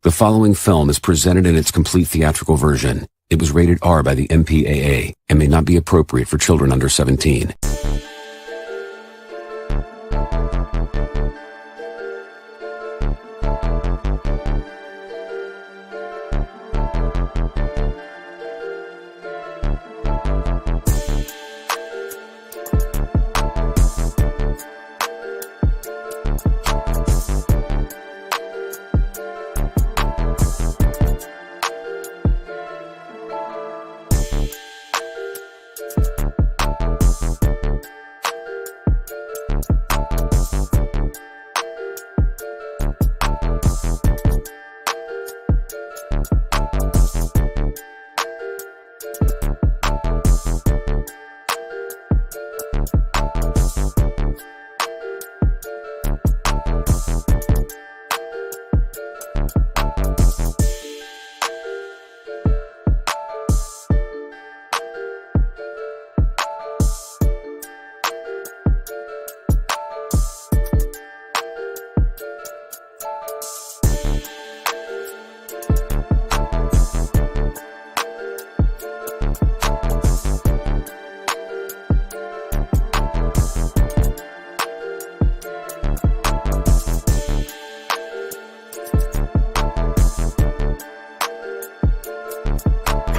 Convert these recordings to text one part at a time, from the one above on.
The following film is presented in its complete theatrical version. It was rated R by the MPAA and may not be appropriate for children under 17.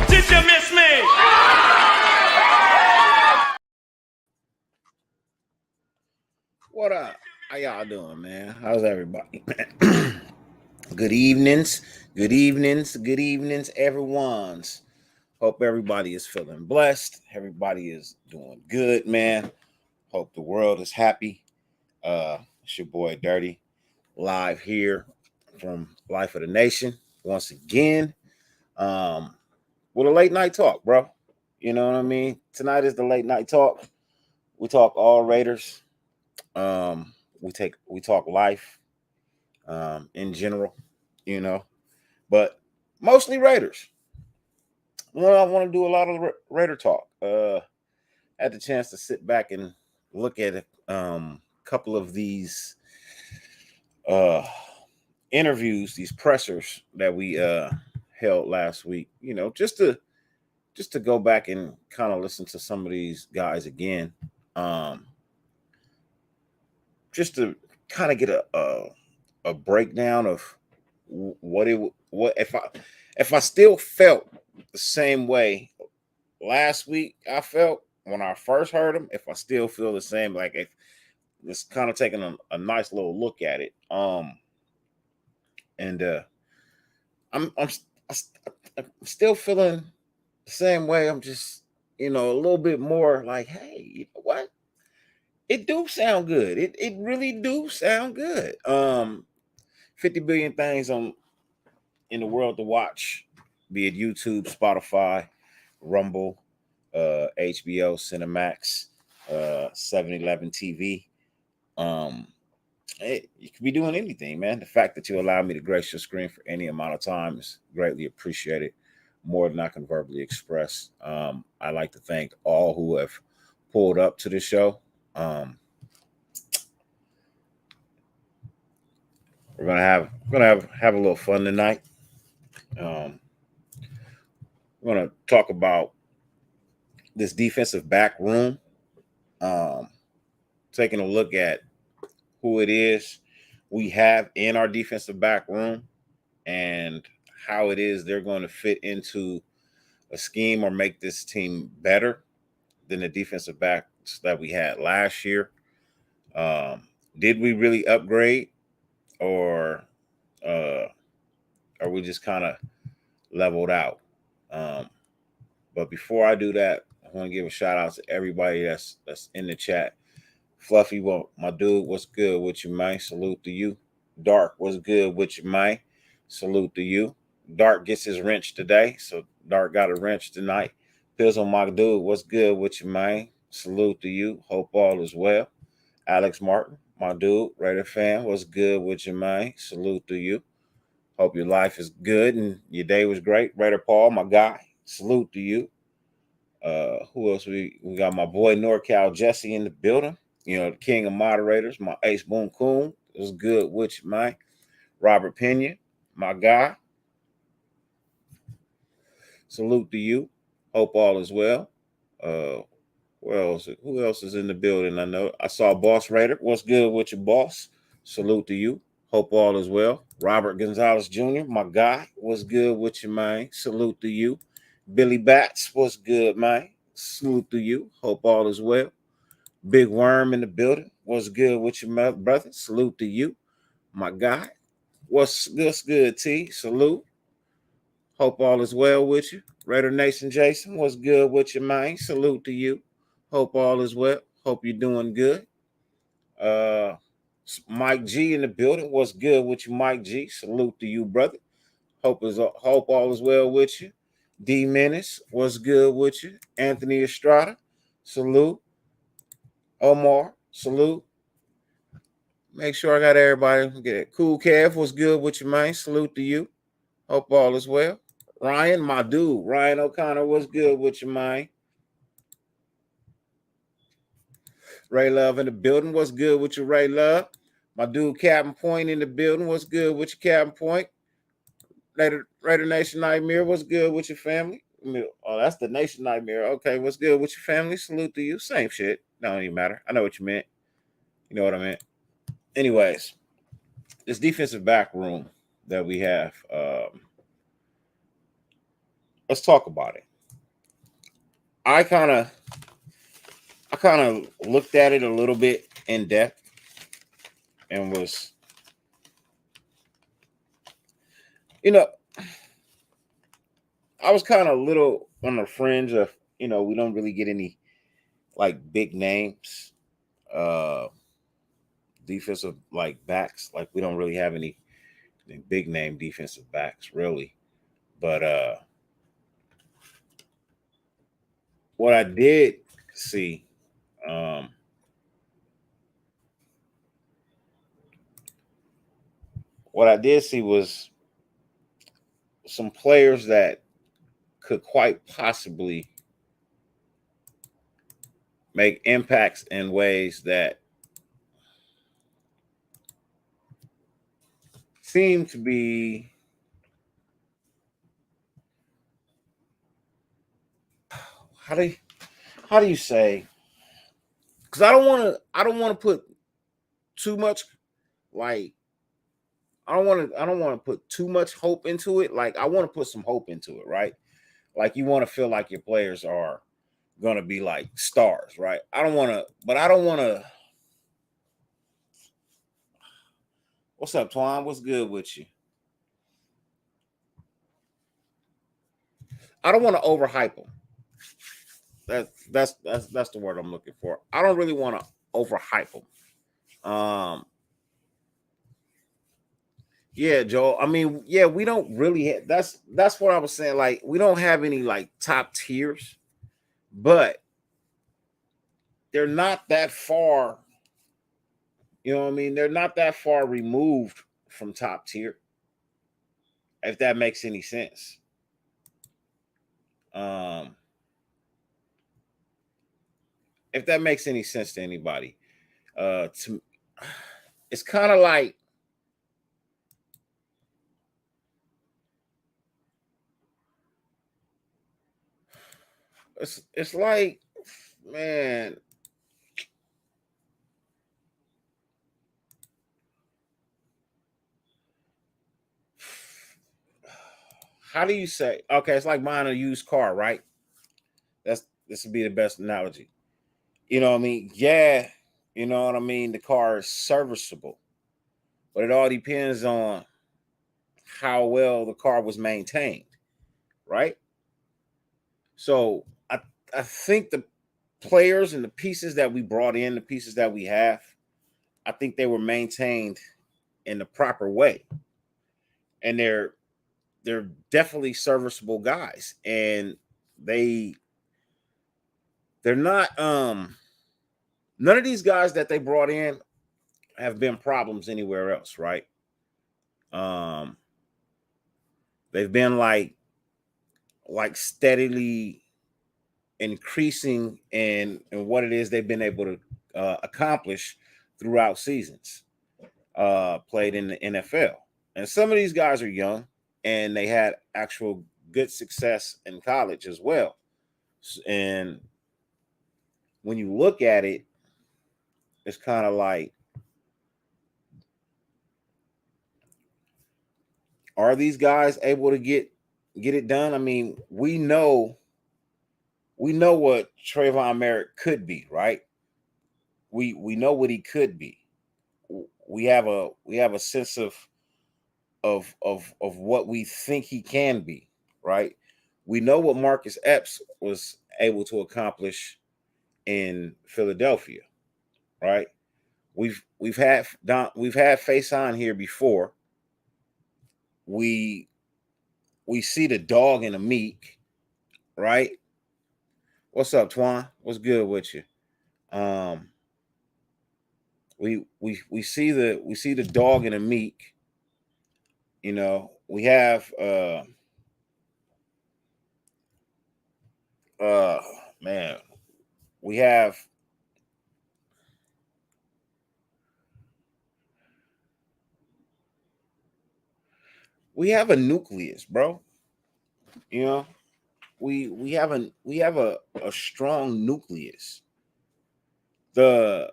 Did you miss me? What up? How y'all doing, man? How's everybody? Good evenings, everyone's. Hope everybody is feeling blessed. Everybody is doing good, man. Hope the world is happy. It's your boy Dirty, live here from Life of the Nation once again. With a late night talk, bro. You know what I mean? Tonight is the late night talk. We talk all Raiders. We talk life in general, you know, but mostly Raiders. Well, I want to do a lot of Raider talk. Had the chance to sit back and look at a couple of these interviews, these pressers that we held last week, you know, just to go back and kind of listen to some of these guys again. Just to kind of get a breakdown of what if I still felt the same way last week I felt when I first heard them, if I still feel the same, like if it's kind of taking a nice little look at it. I'm still feeling the same way. I'm just, you know, a little bit more like, hey, you know what? It do sound good. It really do sound good. 50 billion things in the world to watch, be it YouTube, Spotify, Rumble, HBO, Cinemax, 7-Eleven TV. Hey, you could be doing anything, man. The fact that you allow me to grace your screen for any amount of time is greatly appreciated, more than I can verbally express. I'd like to thank all who have pulled up to the show. We're gonna have a little fun tonight. We're gonna talk about this defensive back room. Taking a look at who it is we have in our defensive back room and how it is they're going to fit into a scheme or make this team better than the defensive backs that we had last year. Did we really upgrade, or are we just kind of leveled out? But before I do that, I want to give a shout out to everybody that's in the chat. Fluffy, well, my dude, what's good with you, man? Salute to you. Dark, what's good with you, man? Salute to you. Dark gets his wrench today, so Dark got a wrench tonight. Pizzle, my dude, what's good with you, man? Salute to you. Hope all is well. Alex Martin, my dude, Raider fan, what's good with you, man? Salute to you. Hope your life is good and your day was great. Raider Paul, my guy, salute to you. Who else? We got my boy NorCal Jesse in the building. You know, the king of moderators, my Ace Boom Coon. It was good with you, man. Robert Pena. my guy. Salute to you. Hope all is well. Who else is in the building? I saw Boss Raider. What's good with your boss? Salute to you. Hope all is well. Robert Gonzalez Jr., my guy. What's good with you, man? Salute to you. Billy Bats, what's good, man? Salute to you. Hope all is well. Big Worm in the building. What's good with your brother? Salute to you, my guy. What's good, T? Salute. Hope all is well with you. Raider Nation Jason, what's good with your man? Salute to you. Hope all is well. Hope you're doing good. Mike G in the building. What's good with you, Mike G? Salute to you, brother. Hope all is well with you. D Menace, what's good with you? Anthony Estrada, salute. Omar, salute. Make sure I got everybody. Get it. Cool Kev, what's good with you, man? Salute to you. Hope all is well. Ryan, my dude. Ryan O'Connor, what's good with you, man? Ray Love in the building. What's good with you, Ray Love? My dude, Captain Point in the building. What's good with you, Captain Point? Raider Nation Nightmare. What's good with your family? Oh, that's the Nation Nightmare. Okay, what's good with your family? Salute to you. Same shit. Don't even matter. I know what you meant. You know what I meant. Anyways, this defensive back room that we have, let's talk about it. I kind of looked at it a little bit in depth and was, I was kind of a little on the fringe of, we don't really get any like big names, defensive like backs. Like we don't really have any big name defensive backs really. But what I did see, was some players that could quite possibly make impacts in ways that seem to be how do you say, because I don't want to put too much, like I don't want to put too much hope into it. Like I want to put some hope into it, right? Like you want to feel like your players are going to be like stars, right? I don't want to. What's up, Twan? What's good with you? I don't want to overhype them. That's the word I'm looking for. I don't really want to overhype them. Yeah, Joel. I mean, yeah, we don't really have, that's what I was saying. Like, we don't have any like top tiers, but they're not that far. You know what I mean? They're not that far removed from top tier, if that makes any sense. If that makes any sense to anybody. It's kind of like it's like, man, how do you say? Okay, it's like buying a used car, right? This would be the best analogy. You know what I mean? Yeah, you know what I mean? The car is serviceable, but it all depends on how well the car was maintained, right? So I think the players and the pieces that we brought in, the pieces that we have, I think they were maintained in the proper way. And they're definitely serviceable guys. And they're not none of these guys that they brought in have been problems anywhere else, right? They've been like steadily increasing in what it is they've been able to accomplish throughout seasons played in the NFL. And some of these guys are young and they had actual good success in college as well. And when you look at it, it's kind of like, are these guys able to get it done? I mean, we know what Trayvon Merritt could be, right? We know what he could be. We have a sense of what we think he can be, right? We know what Marcus Epps was able to accomplish in Philadelphia, right? We've had Faison here before. We see the dog in a meek, right? What's up, Twan? What's good with you? We see the dog in a meek. You know, we have man, we have a nucleus, bro. You know, we have a strong nucleus. The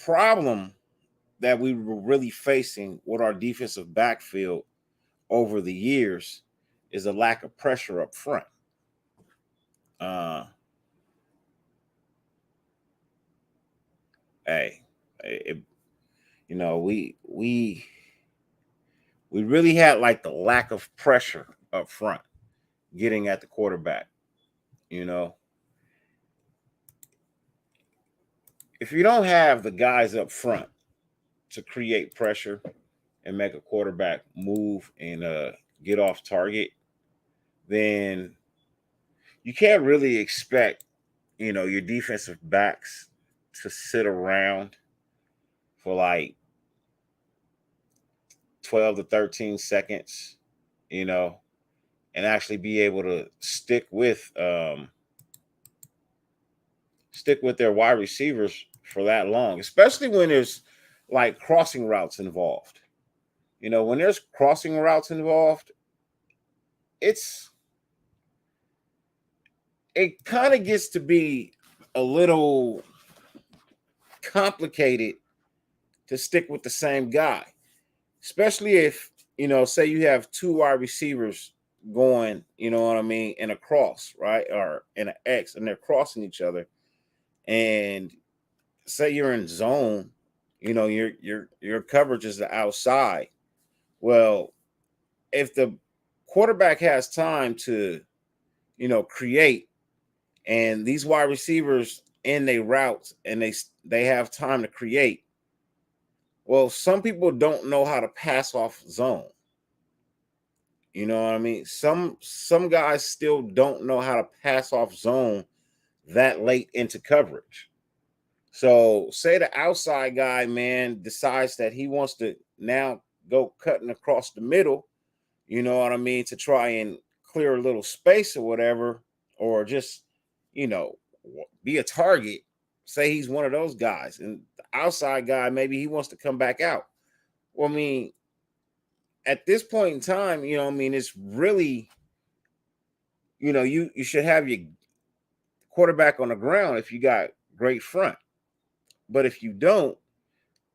problem that we were really facing with our defensive backfield over the years is a lack of pressure up front. Hey, you know, we really had like the lack of pressure up front getting at the quarterback. You know, if you don't have the guys up front to create pressure and make a quarterback move and get off target, then you can't really expect, you know, your defensive backs to sit around for like 12 to 13 seconds, you know, and actually be able to stick with their wide receivers for that long, especially when there's like crossing routes involved. You know, when there's crossing routes involved, it kind of gets to be a little complicated to stick with the same guy, especially if, you know, say you have two wide receivers going, you know what I mean, in a cross, right? Or in an X, and they're crossing each other. And say you're in zone, you know, your coverage is the outside. Well, if the quarterback has time to, you know, create, and these wide receivers in their routes and they have time to create, well, some people don't know how to pass off zone. You know what I mean? Some guys still don't know how to pass off zone that late into coverage. So say the outside guy, man, decides that he wants to now go cutting across the middle, you know what I mean, to try and clear a little space or whatever, or just, you know, be a target. Say he's one of those guys, and the outside guy, maybe he wants to come back out. Well, I mean, at this point in time, you know, I mean, it's really, you know, you should have your quarterback on the ground if you got great front. But if you don't,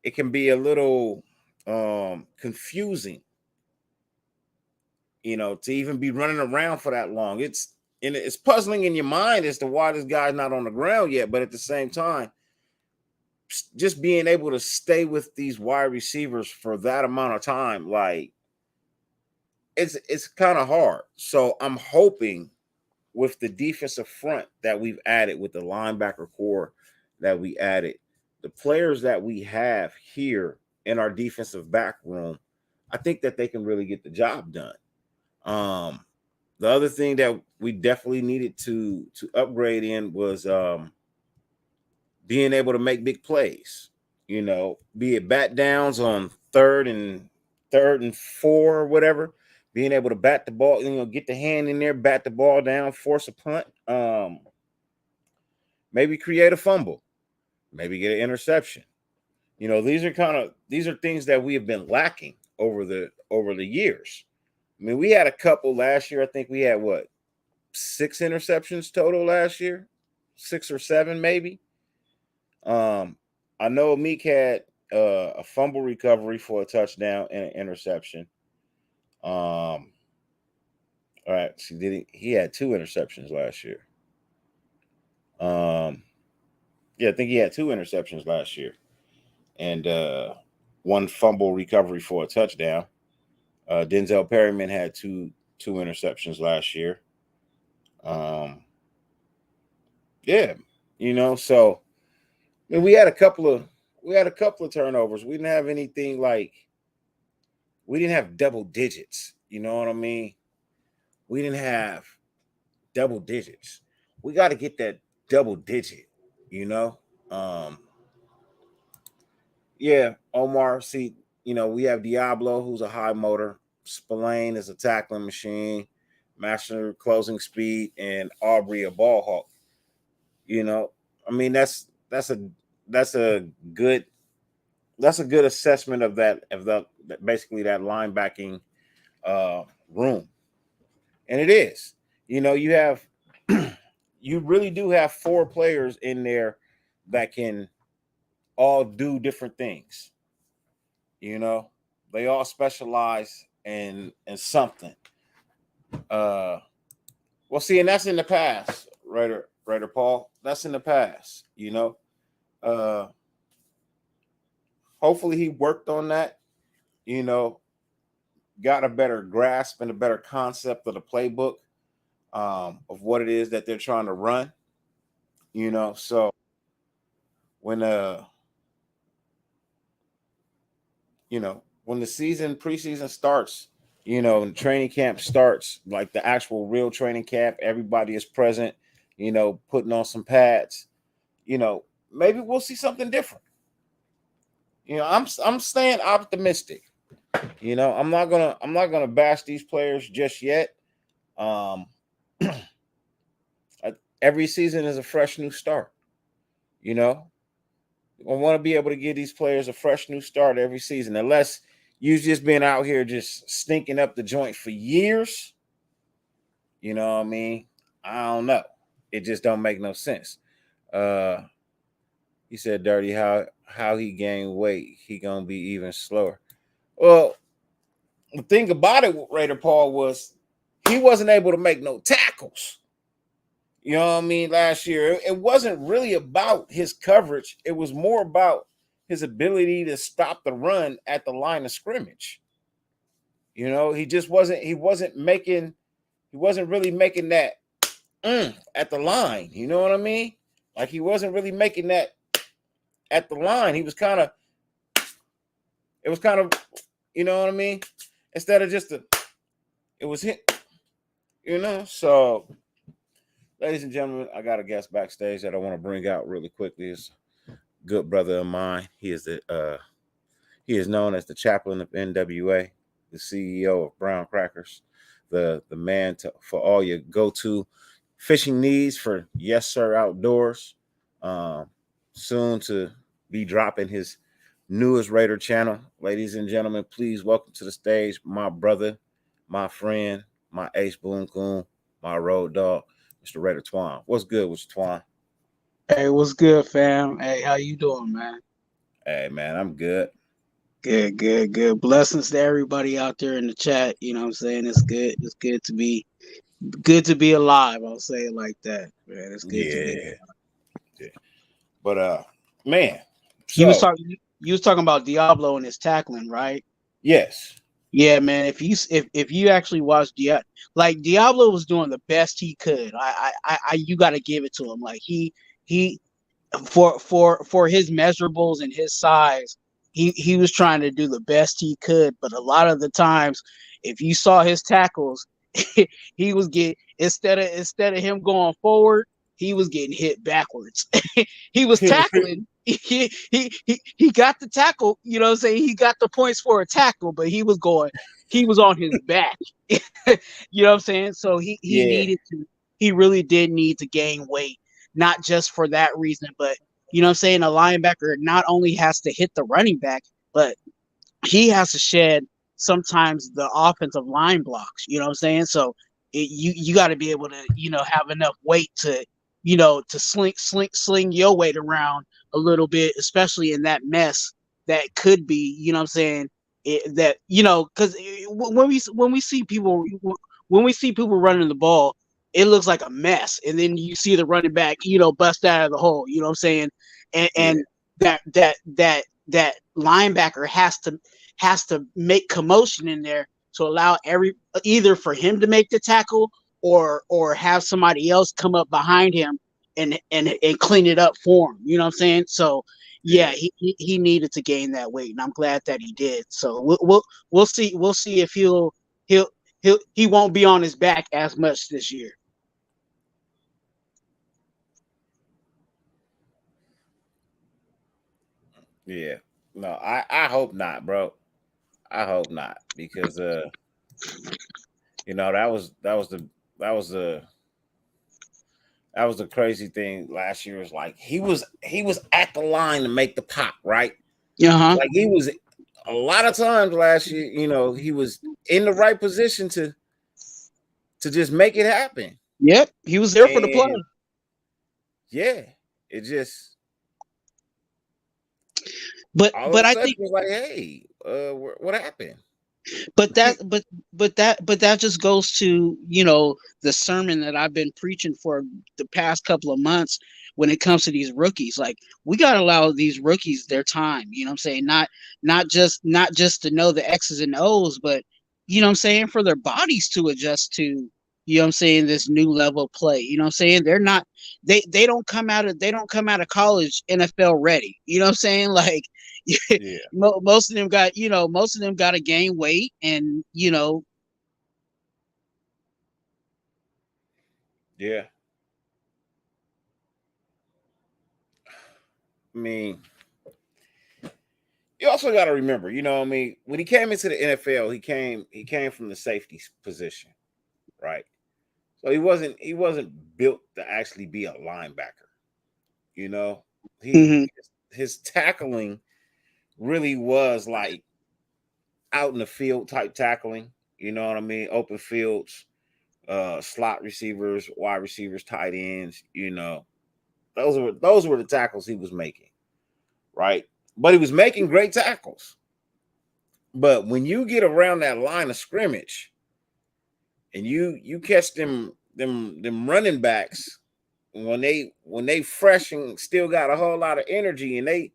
it can be a little confusing, you know, to even be running around for that long. It's puzzling in your mind as to why this guy's not on the ground yet. But at the same time, just being able to stay with these wide receivers for that amount of time, like it's kind of hard. So I'm hoping with the defensive front that we've added, with the linebacker core that we added, the players that we have here in our defensive back room, I think that they can really get the job done. The other thing that we definitely needed to upgrade in was being able to make big plays. You know, be it bat downs on third and four or whatever. Being able to bat the ball, you know, get the hand in there, bat the ball down, force a punt. Maybe create a fumble. Maybe get an interception. You know, these are things that we have been lacking over the years. I mean, we had a couple last year. I think we had 6 interceptions total last year, 6 or 7 maybe. I know Meek had a fumble recovery for a touchdown and an interception. All right, see, he had 2 interceptions last year. Yeah, I think he had 2 interceptions last year, and 1 fumble recovery for a touchdown. Denzel Perryman had two interceptions last year. Yeah, so I mean, we had a couple of turnovers. We didn't have anything we didn't have double digits. You know what I mean? We didn't have double digits. We got to get that double digit, Yeah, Omar, see, we have Diablo, who's a high motor. Spillane is a tackling machine. Master closing speed, and Aubrey a ball hawk. I mean, that's a good assessment of basically that linebacking room. And it is. You have you really do have 4 players in there that can all do different things. They all specialize in something. Well, see, and that's in the past, Raider Paul. That's in the past, hopefully he worked on that, got a better grasp and a better concept of the playbook, of what it is that they're trying to run, so when when the preseason starts, and training camp starts, like the actual real training camp, everybody is present, putting on some pads, maybe we'll see something different. I'm staying optimistic. I'm not gonna bash these players just yet. Every season is a fresh new start. I want to be able to give these players a fresh new start every season, unless you've just been out here just stinking up the joint for years. You know what I mean? I don't know. It just don't make no sense. He said, Dirty, how he gained weight, he gonna be even slower. Well, the thing about it, Raider Paul, was he wasn't able to make no tackles. You know what I mean? Last year, it wasn't really about his coverage. It was more about his ability to stop the run at the line of scrimmage. He just wasn't. He wasn't really making that at the line. You know what I mean? Like, he wasn't really making that at the line. It was kind of, you know what I mean? Instead of just it was hit. So. Ladies and gentlemen, I got a guest backstage that I want to bring out really quickly. It's a good brother of mine. He is known as the chaplain of NWA, the CEO of Brown Crackers, the man for all your go-to fishing needs for Yes Sir Outdoors. Soon to be dropping his newest Raider channel. Ladies and gentlemen, please welcome to the stage my brother, my friend, my ace boom coon, my road dog, Mr. Raider Twan. What's good with you, Twan? Hey, what's good, fam? Hey, how you doing, man? Hey, man, I'm good. Good. Blessings to everybody out there in the chat. You know what I'm saying? It's good. It's good to be alive. I'll say it like that, man. It's good to be alive. Yeah. But man, so, you was talking about Diablo and his tackling, right? Yes. Yeah, man. If you actually watch Diablo was doing the best he could. You got to give it to him. Like he for his measurables and his size, he was trying to do the best he could. But a lot of the times, if you saw his tackles, he was instead of him going forward, he was getting hit backwards. He was tackling. He got the tackle, you know what I'm saying? He got the points for a tackle, but he was on his back. You know what I'm saying? So he really did need to gain weight, not just for that reason, but you know what I'm saying? A linebacker not only has to hit the running back, but he has to shed sometimes the offensive line blocks. You know what I'm saying? So you got to be able to, have enough weight to, to sling your weight around a little bit, especially in that mess that could be, what I'm saying, that, because when we see people running the ball, it looks like a mess, and then you see the running back, bust out of the hole. You know what I'm saying? And that linebacker has to make commotion in there to allow either for him to make the tackle or have somebody else come up behind him and clean it up for him. You know what I'm saying? So yeah, he needed to gain that weight, and I'm glad that he did. So we'll see if he won't be on his back as much this year. Yeah. No, I hope not, bro. I hope not, because that was the crazy thing last year. Is like he was at the line to make the pop, right? Like he was a lot of times last year, he was in the right position to just make it happen. Yep, he was there for the play. Yeah, it just. But I think it was like, hey, what happened? But that just goes to, the sermon that I've been preaching for the past couple of months when it comes to these rookies. Like, we got to allow these rookies their time, you know what I'm saying? Not just to know the X's and O's, but, you know what I'm saying, for their bodies to adjust to, you know what I'm saying, this new level of play. You know what I'm saying? They're not they don't come out of college NFL ready. You know what I'm saying? Like, yeah. Most of them got to gain weight, and yeah. I mean, you also got to remember, when he came into the NFL, he came from the safety position, right? So he wasn't built to actually be a linebacker. His tackling really was like out in the field type tackling. You know what I mean? Open fields, slot receivers, wide receivers, tight ends. Those were the tackles he was making, right? But he was making great tackles. But when you get around that line of scrimmage and you catch them running backs when they fresh and still got a whole lot of energy and they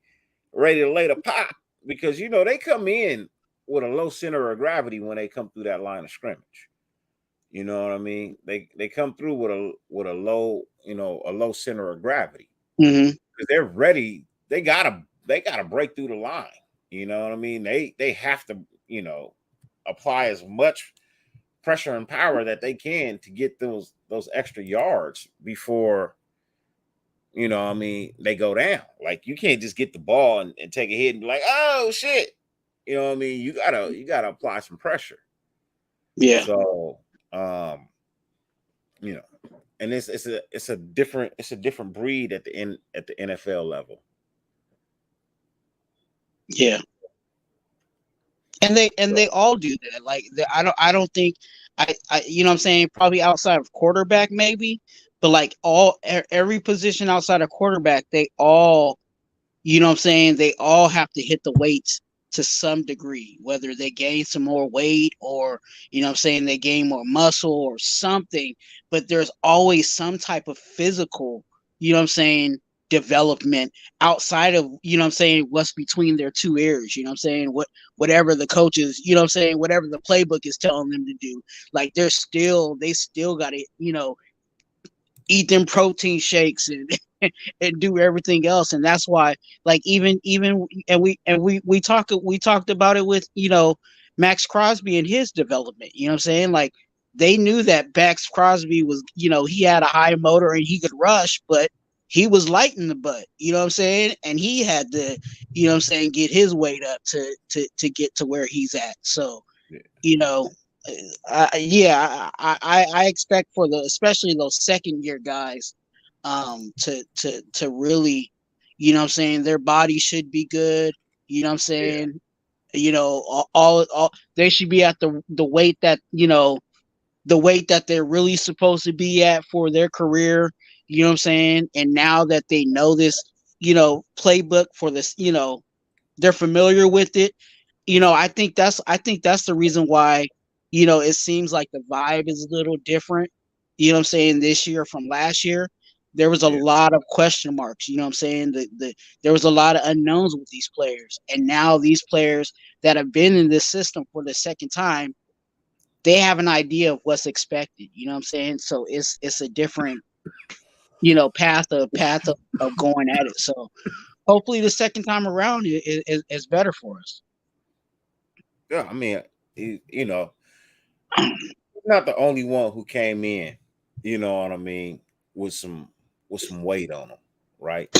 ready to lay the pop, because they come in with a low center of gravity when they come through that line of scrimmage. You know what I mean? They come through with a low, a low center of gravity. Because they're ready. They gotta break through the line. You know what I mean? They have to, apply as much pressure and power that they can to get those extra yards before, they go down. Like, you can't just get the ball and take a hit and be like, oh shit. You know what I mean? You gotta apply some pressure. Yeah. So and it's a different breed at the NFL level. Yeah. And they all do that. Like, I don't think I you know what I'm saying, probably outside of quarterback maybe, but like every position outside of quarterback, they all, you know what I'm saying, they all have to hit the weights to some degree, whether they gain some more weight or, you know what I'm saying, they gain more muscle or something, but there's always some type of physical, you know what I'm saying, development outside of, you know what I'm saying, what's between their two ears, you know what I'm saying, whatever the coaches, you know what I'm saying, whatever the playbook is telling them to do. Like, they still got to, eat them protein shakes and do everything else. And that's why, like, even we talked about it with, Max Crosby and his development. You know what I'm saying? Like, they knew that Max Crosby was, he had a high motor and he could rush, but he was light in the butt, you know what I'm saying? And he had to, you know what I'm saying, get his weight up to get to where he's at. So, I expect for especially those second year guys, to really, you know what I'm saying, their body should be good, you know what I'm saying, All they should be at the weight that the weight that they're really supposed to be at for their career. You know what I'm saying? And now that they know this, playbook for this, they're familiar with it. I think that's the reason why, it seems like the vibe is a little different. You know what I'm saying? This year from last year, there was a Yeah. lot of question marks. You know what I'm saying? There was a lot of unknowns with these players, and now these players that have been in this system for the second time, they have an idea of what's expected. You know what I'm saying? So it's a different, path of going at it. So hopefully the second time around is better for us. Yeah, I mean, he's not the only one who came in, you know what I mean, with some weight on him, right?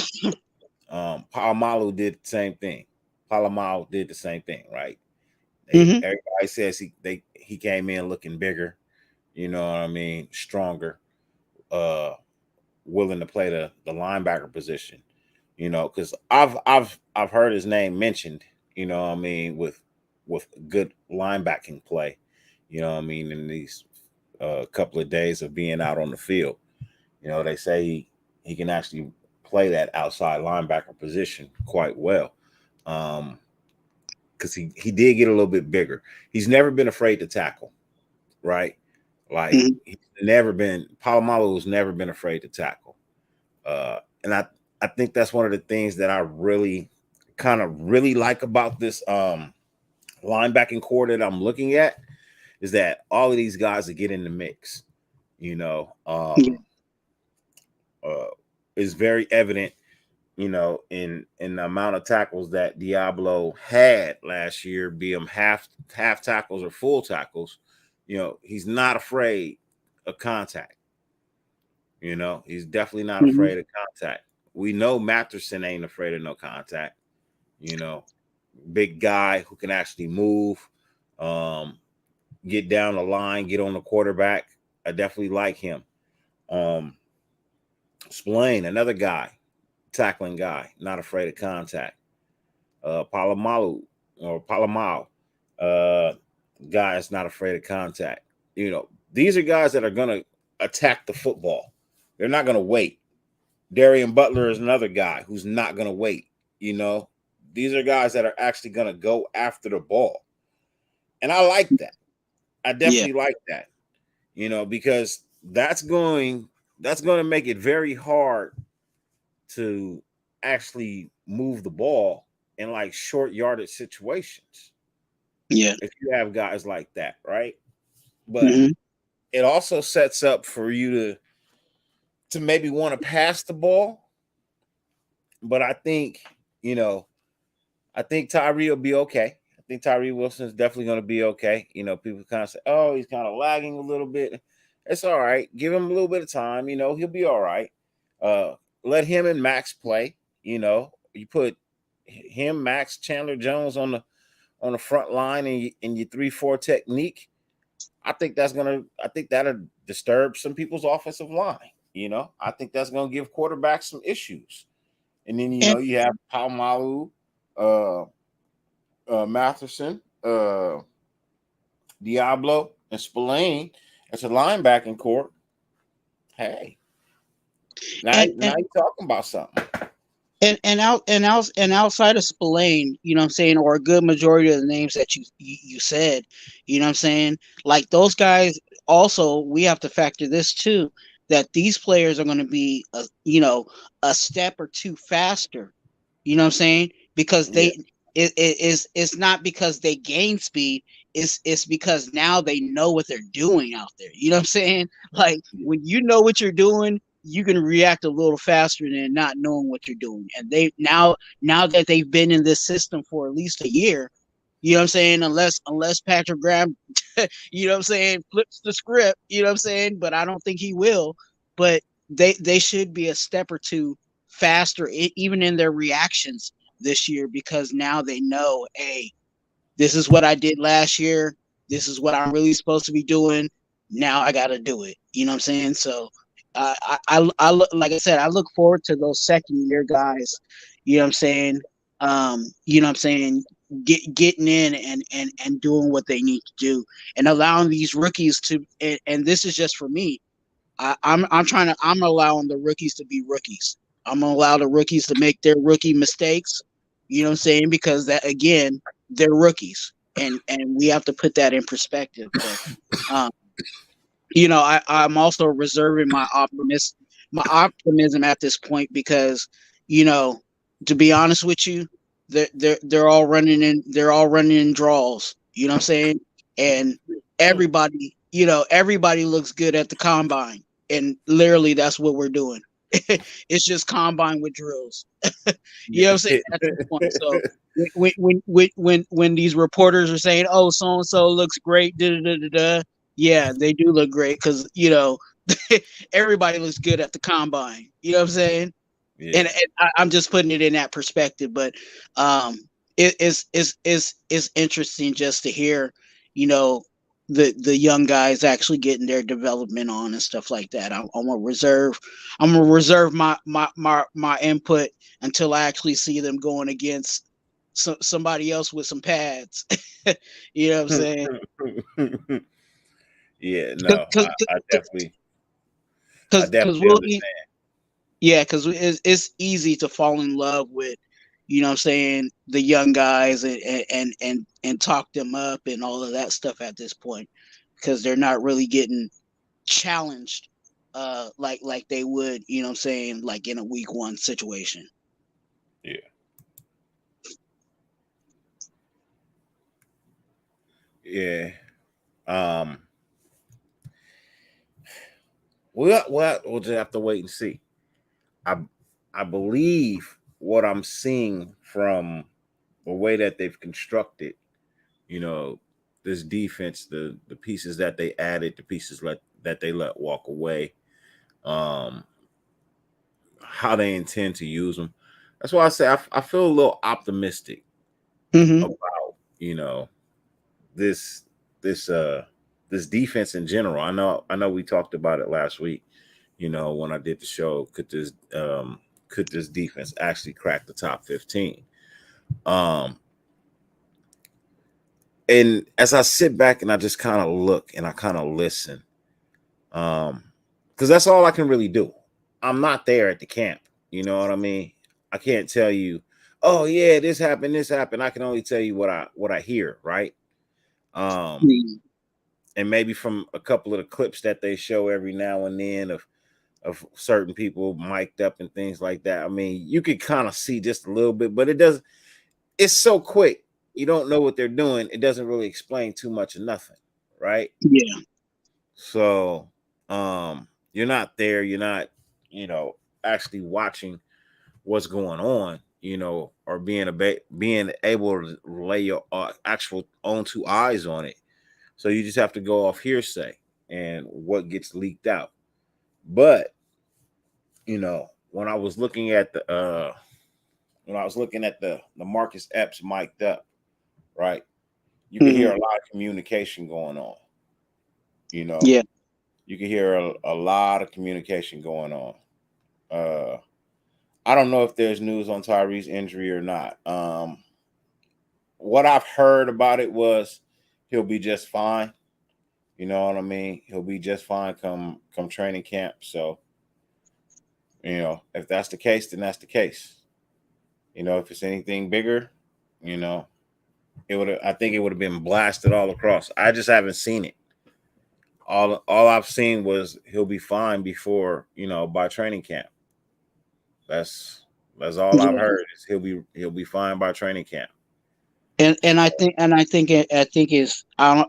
Palomalu did the same thing. Palomalu did the same thing, right? Hmm. Everybody says he came in looking bigger, you know what I mean, stronger, willing to play the linebacker position, because I've heard his name mentioned, you know what I mean, with good linebacking play, you know what I mean, in these couple of days of being out on the field. They say he can actually play that outside linebacker position quite well. Because he did get a little bit bigger. He's never been afraid to tackle, right? Like Hmm. he's never been Palomalu has never been afraid to tackle. And I think that's one of the things that I really really like about this linebacking core that I'm looking at is that all of these guys that get in the mix, you know, Yeah. um, is very evident, in the amount of tackles that Diablo had last year, be them half tackles or full tackles. He's not afraid of contact. He's definitely not Hmm. afraid of contact. We know Matterson ain't afraid of no contact. You know, Big guy who can actually move, get down the line, get on the quarterback. I definitely like him. Um, Spillane, another guy, tackling guy, not afraid of contact. Palomalu or Palomau, uh, guy is not afraid of contact. These are guys that are going to attack the football. They're not going to wait. Darian Butler is another guy who's not going to wait. These are guys that are actually going to go after the ball. And I like that. I Yeah. definitely like that. Because that's going to make it very hard to actually move the ball in like short yardage situations Yeah. if you have guys like that, right? But Hmm. it also sets up for you to maybe want to pass the ball. But I think Tyree will be okay. I think Tyree Wilson is definitely going to be okay. People kind of say, "Oh, he's kind of lagging a little bit." It's all right. Give him a little bit of time. He'll be all right. Let him and Max play. You put him, Max, Chandler Jones on the front line in your 3-4 technique. I think that'll disturb some people's offensive line. I think that's going to give quarterbacks some issues. And then And you have Palmalu, Matheson, Diablo, and Spillane as a linebacking core. Hey, now and now you're talking about something. and outside of Spillane, you know what I'm saying, or a good majority of the names that you said, you know what I'm saying, like those guys. Also, we have to factor this too, that these players are going to be a step or two faster. You know what I'm saying? Because Yeah, it's not because they gain speed. It's because now they know what they're doing out there. You know what I'm saying? Like when you know what you're doing, you can react a little faster than not knowing what you're doing. And they now that they've been in this system for at least a year, you know what I'm saying? Unless Patrick Graham, you know what I'm saying, flips the script, you know what I'm saying? But I don't think he will. But they should be a step or two faster, even in their reactions this year, because now they know, hey, this is what I did last year. This is what I'm really supposed to be doing. Now I got to do it. You know what I'm saying? So I look, like I said, I look forward to those second year guys. You know what I'm saying? You know what I'm saying? getting in and doing what they need to do, and allowing these rookies to. And this is just for me. I'm allowing the rookies to be rookies. I'm gonna allow the rookies to make their rookie mistakes. You know what I'm saying? Because that, again, they're rookies, and we have to put that in perspective. But, I'm also reserving my optimism at this point because, to be honest with you, they're all running in draws. You know what I'm saying? And everybody looks good at the combine, and literally that's what we're doing. It's just combine with drills. You know what I'm saying? At this point. So when these reporters are saying, "Oh, so and so looks great," yeah, they do look great because everybody looks good at the combine. You know what I'm saying? Yeah. And I'm just putting it in that perspective, but it's interesting just to hear, the young guys actually getting their development on and stuff like that. I'm gonna reserve my input until I actually see them going against somebody else with some pads. You know what I'm saying? Yeah, no, I definitely understand. Yeah, because it's easy to fall in love with, what I'm saying, the young guys and talk them up and all of that stuff at this point, because they're not really getting challenged like they would, what I'm saying, like in a week one situation. Yeah. Yeah. We'll just have to wait and see. I believe what I'm seeing from the way that they've constructed, this defense, the pieces that they added, the pieces that they let walk away, how they intend to use them. That's why I say I feel a little optimistic about, this defense in general. I know we talked about it last week, when I did the show. Could this defense actually crack the top 15? And as I sit back and I just kind of look and I kind of listen, because that's all I can really do. I'm not there at the camp. You know what I mean? I can't tell you, oh yeah, this happened. I can only tell you what I hear, right? And maybe from a couple of the clips that they show every now and then of certain people mic'd up and things like that. I mean, you could kind of see just a little bit, but it's so quick. You don't know what they're doing. It doesn't really explain too much of nothing, right? Yeah. So you're not there. You're not, actually watching what's going on, or being able to lay your actual own two eyes on it. So you just have to go off hearsay and what gets leaked out. But when I was looking at the Marcus Epps mic'd up, right, you can hear a lot of communication going on. Yeah, you can hear a lot of communication going on. I don't know if there's news on Tyree's injury or not. What I've heard about it was he'll be just fine. You know what I mean? He'll be just fine come training camp. So, if that's the case, then that's the case. If it's anything bigger, I think it would have been blasted all across. I just haven't seen it. All I've seen was he'll be fine before, by training camp. That's all I've heard is he'll be fine by training camp. And I think is I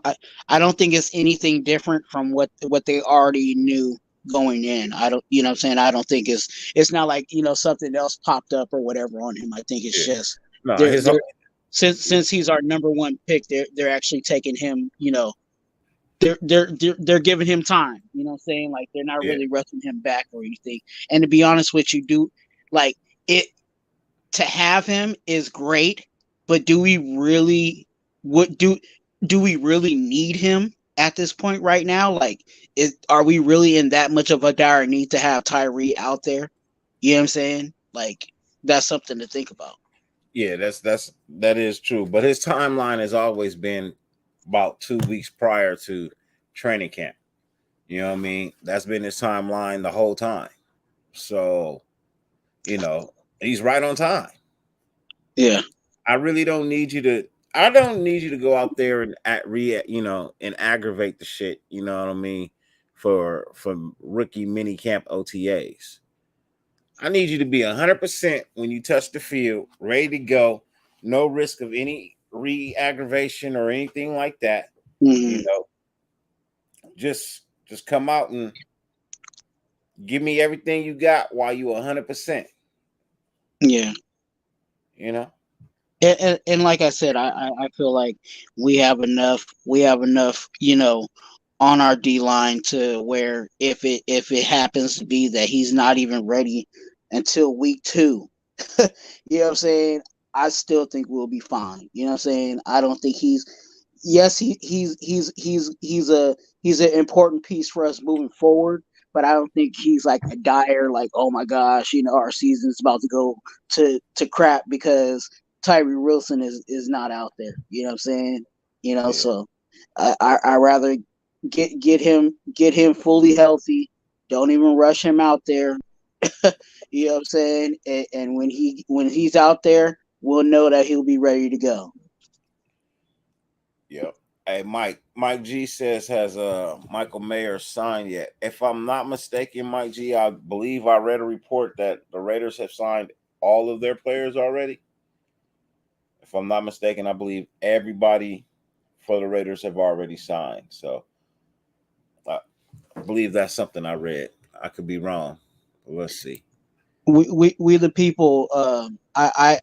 don't think it's anything different from what they already knew going in. I don't, what I'm saying, I don't think it's not like, something else popped up or whatever on him. I think it's just since he's our number one pick, they're actually taking him, they're giving him time, what I'm saying? Like they're not really rushing him back or anything. And to be honest with you, to have him is great, but do we really need him at this point right now? Like, are we really in that much of a dire need to have Tyree out there? You know what I'm saying? Like, that's something to think about. Yeah, that is true. But his timeline has always been about 2 weeks prior to training camp. You know what I mean? That's been his timeline the whole time. So, he's right on time. Yeah. I really don't need you to. I don't need you to go out there and and aggravate the shit. You know what I mean? For rookie mini camp OTAs, I need you to be 100% when you touch the field, ready to go, no risk of any re-aggravation or anything like that. Mm-hmm. Just come out and give me everything you got while you 100%. Yeah. And like I said, I feel like we have enough on our D line to where if it happens to be that he's not even ready until week 2, you know what I'm saying? I still think we'll be fine. You know what I'm saying? I don't think he's he's an important piece for us moving forward, but I don't think he's like a dire like, oh my gosh, our season's about to go to crap because Tyree Wilson is not out there. You know what I'm saying? Yeah. So I rather get him fully healthy. Don't even rush him out there. You know what I'm saying? And when he's out there, we'll know that he'll be ready to go. Yep. Hey, Mike G says, has Michael Mayer signed yet? If I'm not mistaken, Mike G, I believe I read a report that the Raiders have signed all of their players already. If I'm not mistaken, I believe everybody for the Raiders have already signed. So I believe that's something I read. I could be wrong. But let's see. We the people. I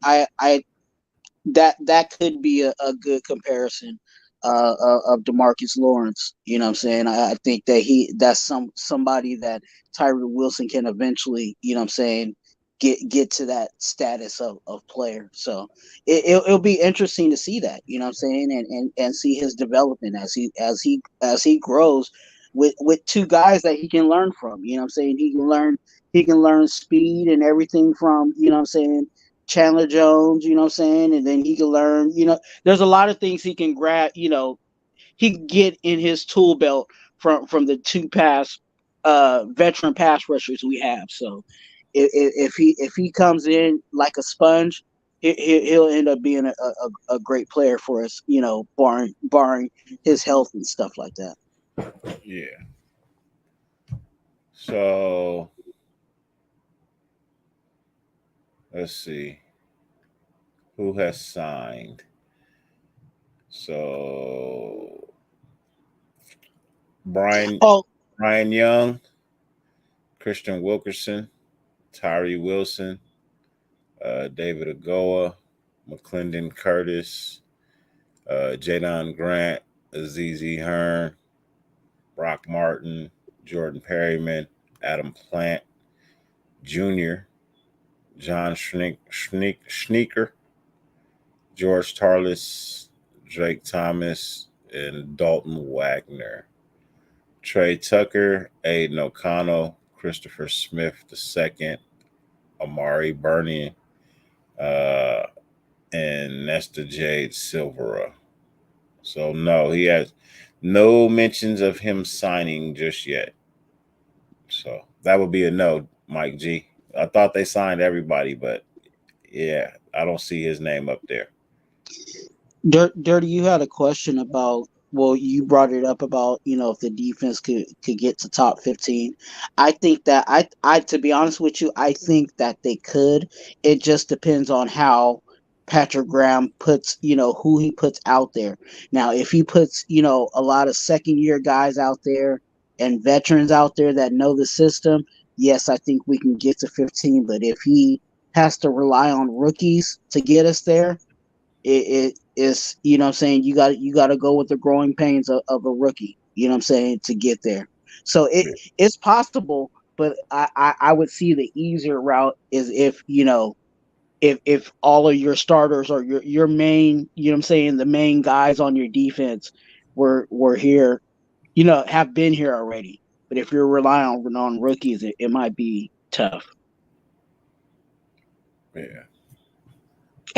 that could be a good comparison of DeMarcus Lawrence. You know what I'm saying? I think that that's somebody that Tyree Wilson can eventually, you know what I'm saying, get to that status of player. So it'll be interesting to see that, you know what I'm saying, and see his development as he grows with two guys that he can learn from. You know what I'm saying? He can learn speed and everything from, you know what I'm saying, Chandler Jones, you know what I'm saying? And then he can learn, there's a lot of things he can grab, he can get in his tool belt from the two veteran pass rushers we have. So if he comes in like a sponge, he'll end up being a great player for us, barring his health and stuff like that. Yeah. So let's see who has signed. So Brian Young, Christian Wilkerson, Tyree Wilson, David Agoa, McClendon Curtis, Jadon Grant, Azizi Hearn, Brock Martin, Jordan Perryman, Adam Plant Jr., John Schneeker, George Tarlis, Drake Thomas, and Dalton Wagner. Trey Tucker, Aiden O'Connell, Christopher Smith II, Amari Bernier, and Nesta Jade Silvera. So no, he has no mentions of him signing just yet. So that would be a no, Mike G. I thought they signed everybody, but yeah, I don't see his name up there. Dirty, you had a question about, well, you brought it up about, if the defense could get to top 15. I think that I to be honest with you, I think that they could. It just depends on how Patrick Graham puts, who he puts out there. Now, if he puts, a lot of second year guys out there and veterans out there that know the system, yes, I think we can get to 15. But if he has to rely on rookies to get us there, it is, you know what I'm saying, you got to go with the growing pains of a rookie, you know what I'm saying, to get there. So it's possible, but I would see the easier route is if, if all of your starters or your main, you know what I'm saying, the main guys on your defense were here, have been here already. But if you're relying on rookies, it might be tough. Yeah.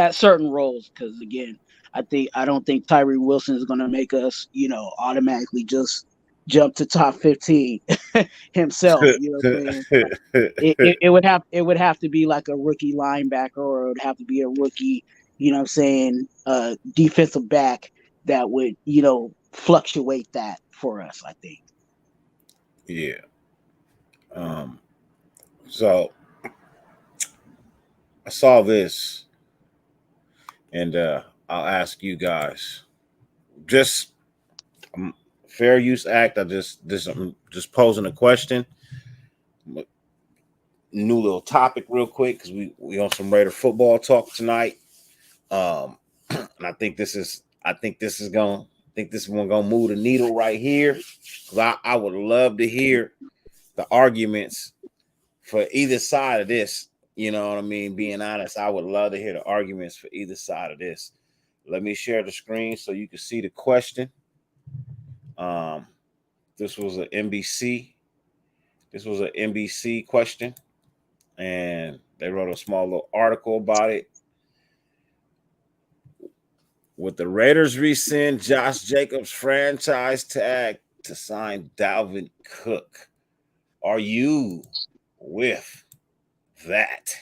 at certain roles, because again, I don't think Tyree Wilson is going to make us, automatically just jump to top 15 himself. You know what I'm saying? It would have to be like a rookie linebacker, or it would have to be a rookie, defensive back that would, fluctuate that for us, I think. Yeah. So I saw this, and I'll ask you guys. Just Fair Use Act. I'm just posing a question. New little topic real quick, because we on some Raider football talk tonight. And I think this one gonna move the needle right here. Because I would love to hear the arguments for either side of this. You know what I mean? Being honest, I would love to hear the arguments for either side of this. Let me share the screen so you can see the question. This was an NBC. This was an NBC question, and they wrote a small little article about it. Would the Raiders rescind Josh Jacobs' franchise tag to sign Dalvin Cook? Are you with that?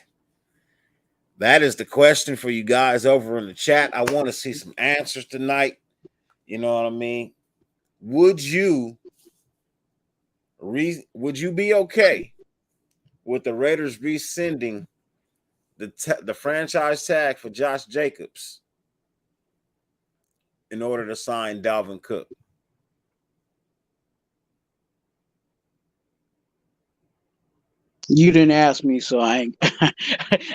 That is the question for you guys over in the chat. I want to see some answers tonight. You know what I mean? Would you be okay with the Raiders rescinding the franchise tag for Josh Jacobs in order to sign Dalvin Cook? You didn't ask me, so I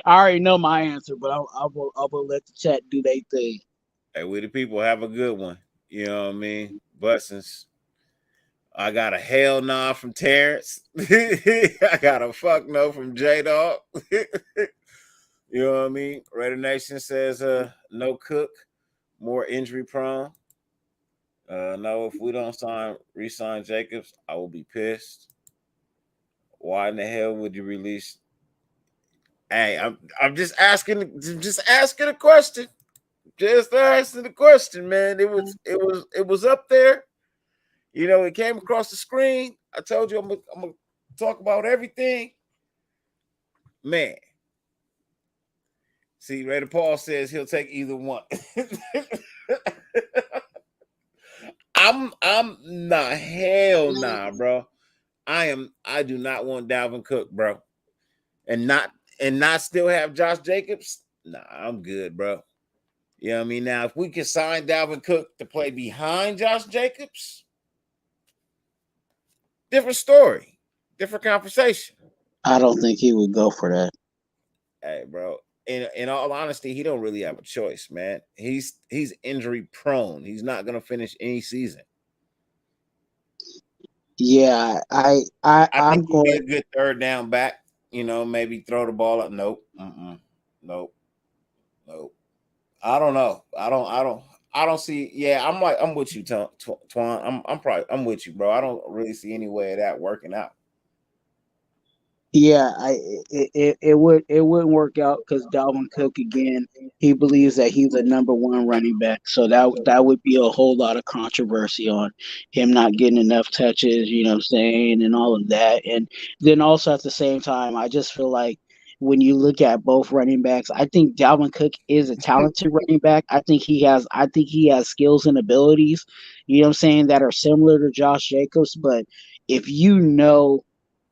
already know my answer, but I will let the chat do their thing. Hey, we the people, have a good one. You know what I mean? Blessings. I got a hell nah from Terrence. I got a fuck no from J-Dog. You know what I mean? Raider Nation says no Cook, more injury prone. No, if we don't re-sign Jacobs, I will be pissed. Why in the hell would you release? Hey, I'm just asking a question. Just asking the question, man. It was up there. You know, it came across the screen. I told you I'm gonna talk about everything. Man. See, Raider Paul says he'll take either one. I'm nah, hell nah, bro. I do not want Dalvin Cook, bro. And not still have Josh Jacobs. Nah, I'm good, bro. You know what I mean? Now, if we can sign Dalvin Cook to play behind Josh Jacobs, different story, different conversation. I don't think he would go for that. Hey, bro. In all honesty, he don't really have a choice, man. He's injury prone. He's not gonna finish any season. Yeah, I'm think he'd be a good third down back. You know, maybe throw the ball up. Nope. Nope. I don't know. I don't see. Yeah, I'm with you, Twan. I'm with you, bro. I don't really see any way of that working out. Yeah, it wouldn't work out because Dalvin Cook, again, he believes that he's the number one running back. So that would be a whole lot of controversy on him not getting enough touches, you know what I'm saying, and all of that. And then also at the same time, I just feel like when you look at both running backs, I think Dalvin Cook is a talented running back. I think he has skills and abilities, you know what I'm saying, that are similar to Josh Jacobs. But if you know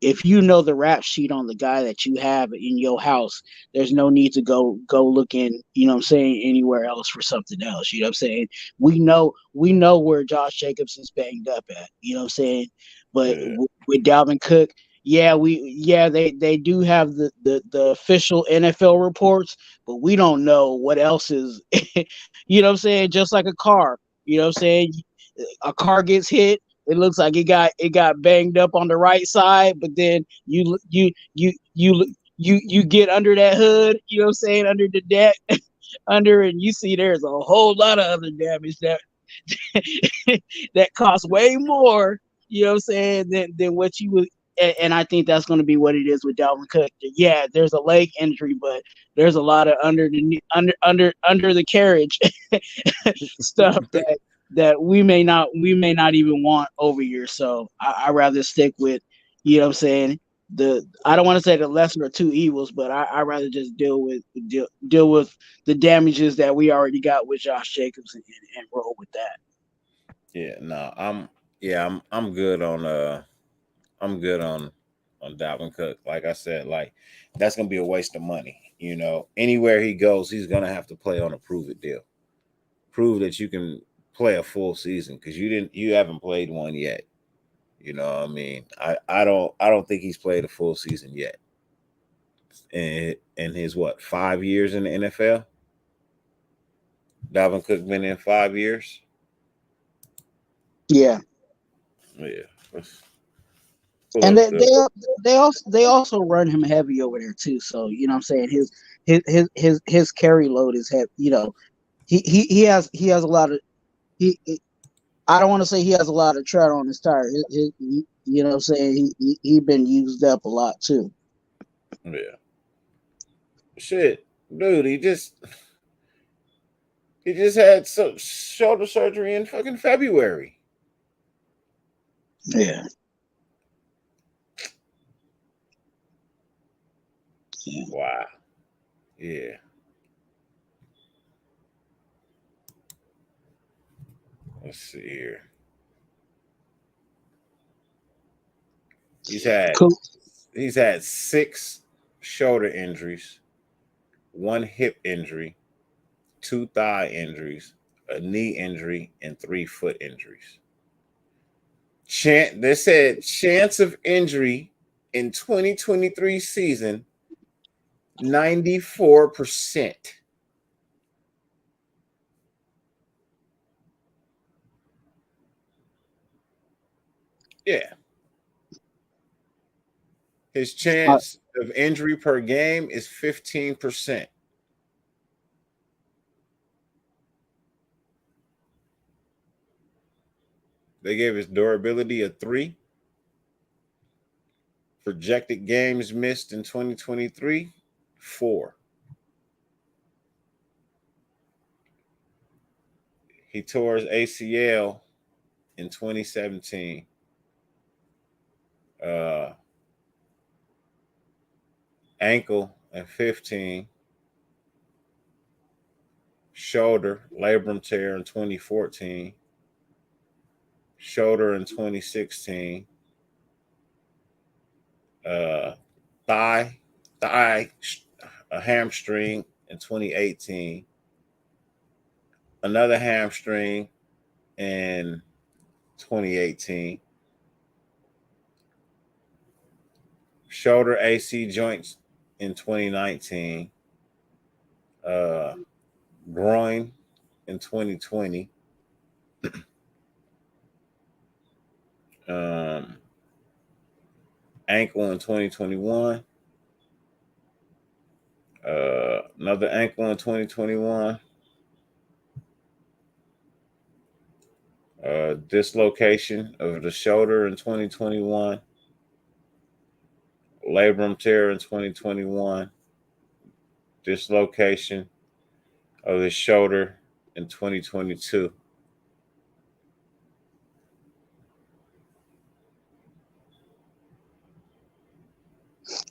the rap sheet on the guy that you have in your house, there's no need to go looking, you know what I'm saying, anywhere else for something else. You know what I'm saying? We know where Josh Jacobs is banged up at, you know what I'm saying? But with Dalvin Cook, they do have the official NFL reports, but we don't know what else is you know what I'm saying? Just like a car, you know what I'm saying? A car gets hit, it looks like it got banged up on the right side, but then you get under that hood, you know what I'm saying, under the deck, and you see there's a whole lot of other damage that that costs way more, you know what I'm saying, than what you and I think that's going to be what it is with Dalvin Cook. Yeah, there's a leg injury, but there's a lot of under the carriage stuff that we may not even want over here. So I rather stick with, you know what I'm saying, I don't want to say the lesser of two evils, but I rather just deal with the damages that we already got with Josh Jacobs and roll with that. Yeah, no, I'm good on I'm good on Dalvin Cook. Like I said, like that's gonna be a waste of money. You know, anywhere he goes, he's gonna have to play on a prove it deal. Prove that you can play a full season because you haven't played one yet. You know what I mean? I don't think he's played a full season yet. In his 5 years in the NFL? Dalvin Cook been in 5 years? Yeah. Yeah. And they also run him heavy over there too. So you know what I'm saying, his carry load is heavy. You know, he has a lot of I don't want to say he has a lot of tread on his tire. You know what I'm saying, he been used up a lot too. Yeah. Shit, dude, he just had some shoulder surgery in fucking February. Yeah. Wow. Yeah. Let's see here. He's had 6 shoulder injuries, 1 hip injury, 2 thigh injuries, a knee injury, and 3 foot injuries. They said chance of injury in 2023 season 94%. Yeah. His chance of injury per game is 15%. They gave his durability a 3. Projected games missed in 2023, 4. He tore his ACL in 2017. Ankle in 15. Shoulder, labrum tear in 2014. Shoulder in 2016. Thigh, a hamstring in 2018. Another hamstring in 2018. Shoulder AC joints in 2019. Groin in 2020. Ankle in 2021. Another ankle in 2021. Dislocation of the shoulder in 2021. Labrum tear in 2021. Dislocation of the shoulder in 2022.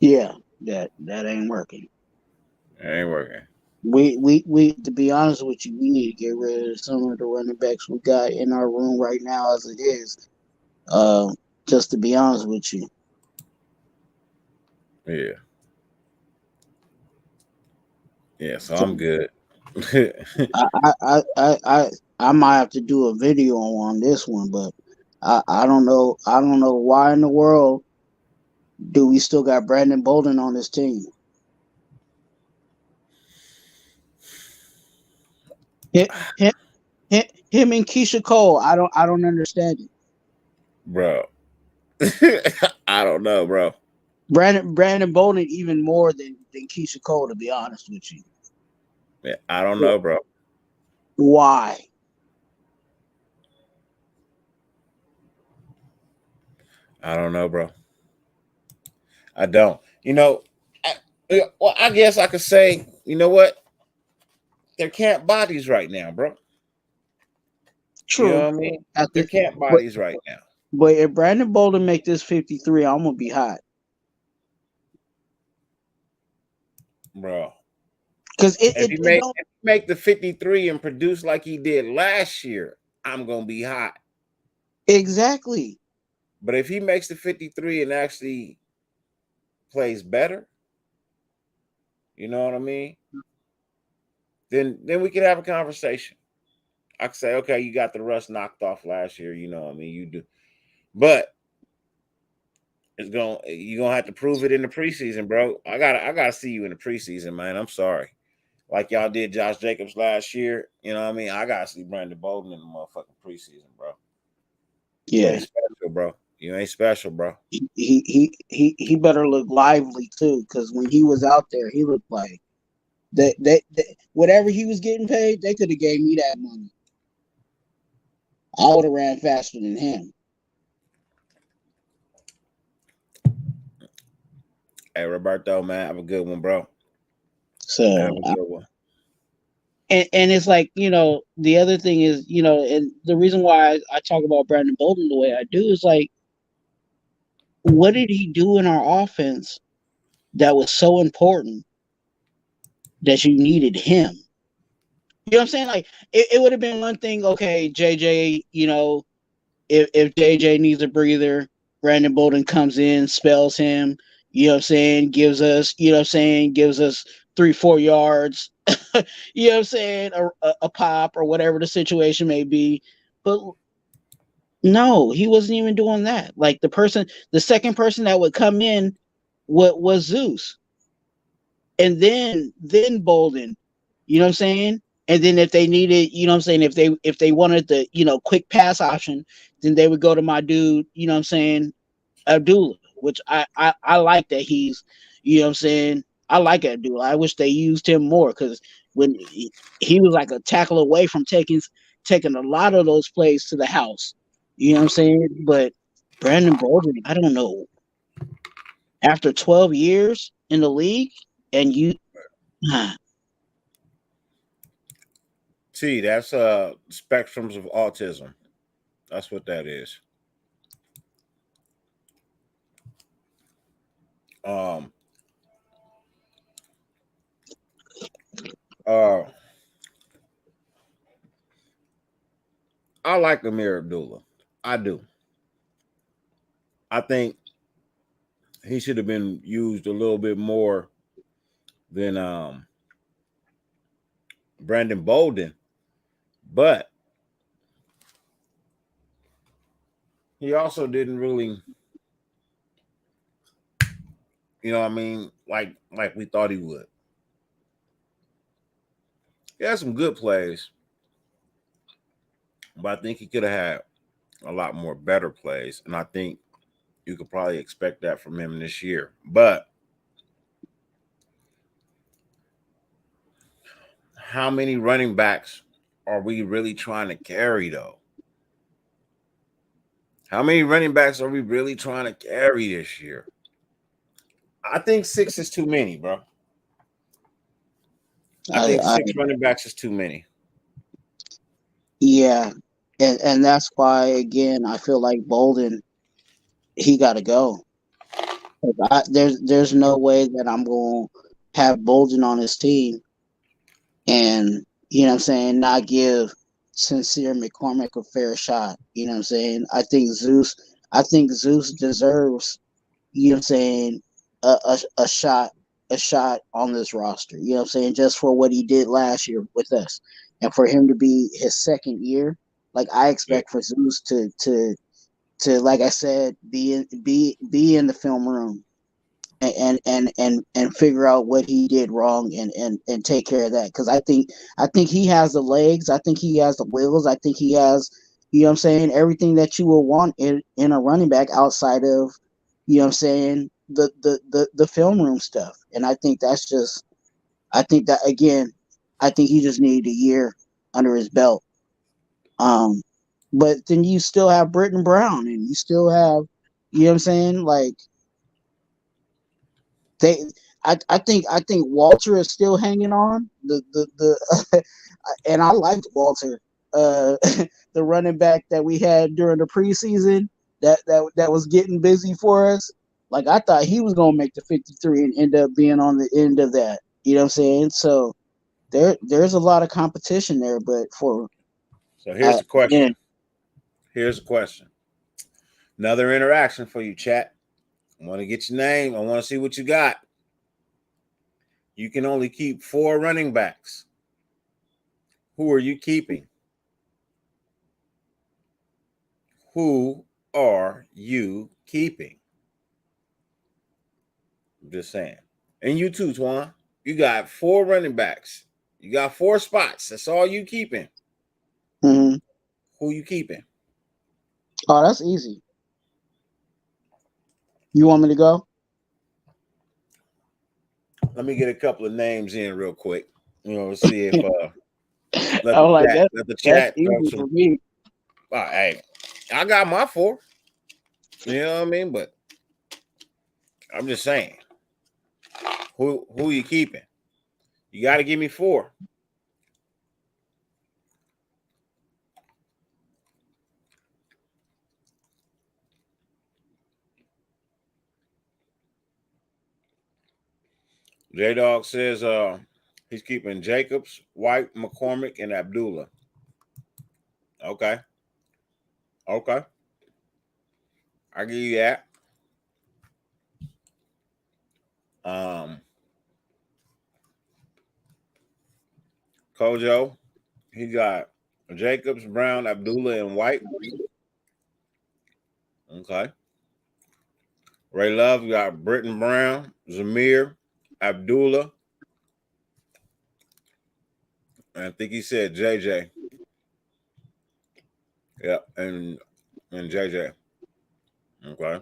Yeah, that ain't working. It ain't working. We to be honest with you, we need to get rid of some of the running backs we got in our room right now as it is. Just to be honest with you. Yeah. Yeah, so I'm good. I might have to do a video on this one, but I don't know why in the world do we still got Brandon Bolden on this team. Him and Keisha Cole, I don't understand it, bro. I don't know, bro. Brandon Bolden even more than Keisha Cole, to be honest with you. Yeah, I don't know, bro. Why? I don't know, bro. I don't. Well, I guess I could say, you know what? They're camp bodies right now, bro. You know True. what I mean? I They're think, camp but bodies right now, but if Brandon Bolden make this 53, I'm gonna be hot. bro. Because it If don't he make the 53 and produce like he did last year, I'm gonna be hot. exactly. But if he makes the 53 and actually plays better, you know what I mean? Then we could have a conversation. I could say, okay, you got the rust knocked off last year, you know what I mean? You do. But you're gonna have to prove it in the preseason, bro. I gotta see you in the preseason, man. I'm sorry. Like y'all did Josh Jacobs last year, you know what I mean? I gotta see Brandon Bolden in the motherfucking preseason, bro. You Yeah. ain't special, bro. You ain't special, bro. He better look lively too, because when he was out there, he looked like that whatever he was getting paid, they could have gave me that money. I would have ran faster than him. Hey, Roberto, man, have a good one, bro. Have So a good one. and it's like, the other thing is, and the reason why I talk about Brandon Bolden the way I do is like, what did he do in our offense that was so important that you needed him? You know what I'm saying? Like, it would have been one thing, okay, JJ, if JJ needs a breather, Brandon Bolden comes in, spells him, you know what I'm saying, gives us 3-4 yards, you know what I'm saying, a pop or whatever the situation may be. But no, he wasn't even doing that. Like the second person that would come in was Zeus. And then Bolden, you know what I'm saying? And then if they needed, you know what I'm saying, if they wanted the, quick pass option, then they would go to my dude, you know what I'm saying, Abdullah, which I like that he's, you know what I'm saying, I like Abdullah. I wish they used him more, because when he was like a tackle away from taking a lot of those plays to the house. You know what I'm saying? But Brandon Bolden, I don't know. After 12 years in the league, and you See, that's spectrums of autism. That's what that is. Um uh I like Amir Abdullah. I do. I think he should have been used a little bit more than Brandon Bolden, but he also didn't really, you know what I mean, like we thought he would. He had some good plays, but I think he could have had a lot more better plays, and I think you could probably expect that from him this year. But how many running backs are we really trying to carry, though? How many running backs are we really trying to carry this year? I think 6 is too many, bro. I think I 6 running backs is too many. yeah, and that's why, again, I feel like Bolden, he got to go. There's no way that I'm going to have Bolden on his team and, you know what I'm saying, not give Sincere McCormick a fair shot. You know what I'm saying? I think Zeus deserves, you know what I'm saying, a shot on this roster. You know what I'm saying? Just for what he did last year with us. And for him to be his second year, like, I Yeah. expect for Zeus to, like I said, be in the film room and figure out what he did wrong and take care of that. Because I think he has the legs, I think he has the wheels, I think he has, you know what I'm saying, everything that you will want in a running back outside of, you know what I'm saying, the film room stuff. And I think that, again, I think he just needed a year under his belt. um but then you still have Britton Brown, and you still have, you know what I'm saying, like, They, I think Walter is still hanging on. And I liked Walter, the running back that we had during the preseason that was getting busy for us. Like I thought he was gonna make the 53 and end up being on the end of that. You know what I'm saying? So there's a lot of competition there, but so here's the question. Yeah. Here's the question. Another interaction for you, chat. I want to get your name. I want to see what you got. You can only keep 4 running backs. Who are you keeping? Who are you keeping? I'm just saying. And you too, Twan. You got 4 running backs. You got 4 spots. That's all you keeping. Mm-hmm. Who you keeping? Oh, that's easy. You want me to go? Let me get a couple of names in real quick. See if let I was like, the chat that's easy for me. Hey, I got my 4. You know what I mean? But I'm just saying. Who you keeping? You got to give me 4. J-Dog says he's keeping Jacobs, White, McCormick, and Abdullah. Okay. I'll give you that. Kojo, he got Jacobs, Brown, Abdullah, and White. Okay. Ray Love got Britton Brown, Zamir, Abdullah, and I think he said JJ. Yep, and JJ. Okay.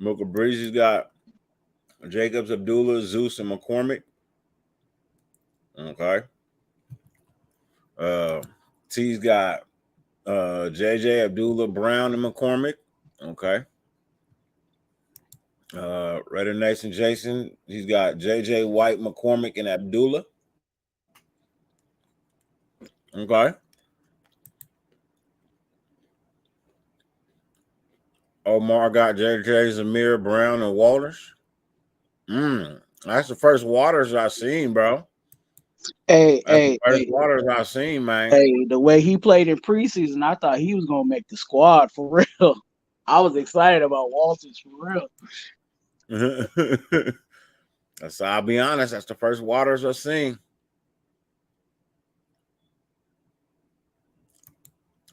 Mooka Breezy's got Jacobs, Abdullah, Zeus, and McCormick. Okay. T's got JJ, Abdullah, Brown, and McCormick. Okay. Raider Nation Jason, he's got JJ, White, McCormick, and Abdullah. Okay. Omar got JJ, Zamir, Brown, and Walters. That's the first Waters I've seen, bro. Hey, Waters I've seen, man. Hey, the way he played in preseason, I thought he was gonna make the squad for real. I was excited about Walters for real. I'll be honest, that's the first Waters I've seen.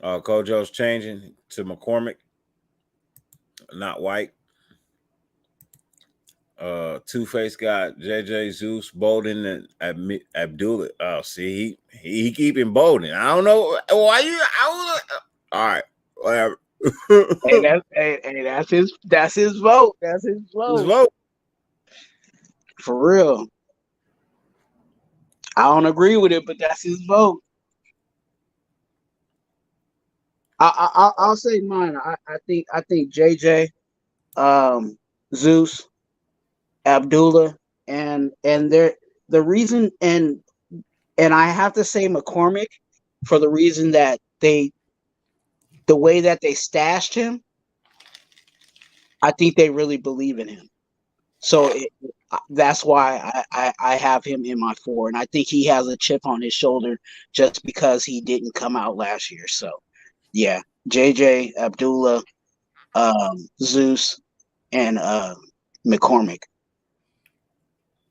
Kojo's changing to McCormick, not White. Two-Face got JJ, Zeus, Bolden, and Abdullah. Oh, see, he keeping Bolden. I don't know why you. All right, whatever. That's his vote. That's his vote. His vote. For real. I don't agree with it, but that's his vote. I'll say mine. I think JJ, Zeus, Abdullah, and the reason and I have to say McCormick for the reason that the way that they stashed him, I think they really believe in him. So that's why I have him in my 4, and I think he has a chip on his shoulder just because he didn't come out last year. So yeah, JJ, Abdullah, Zeus, and McCormick.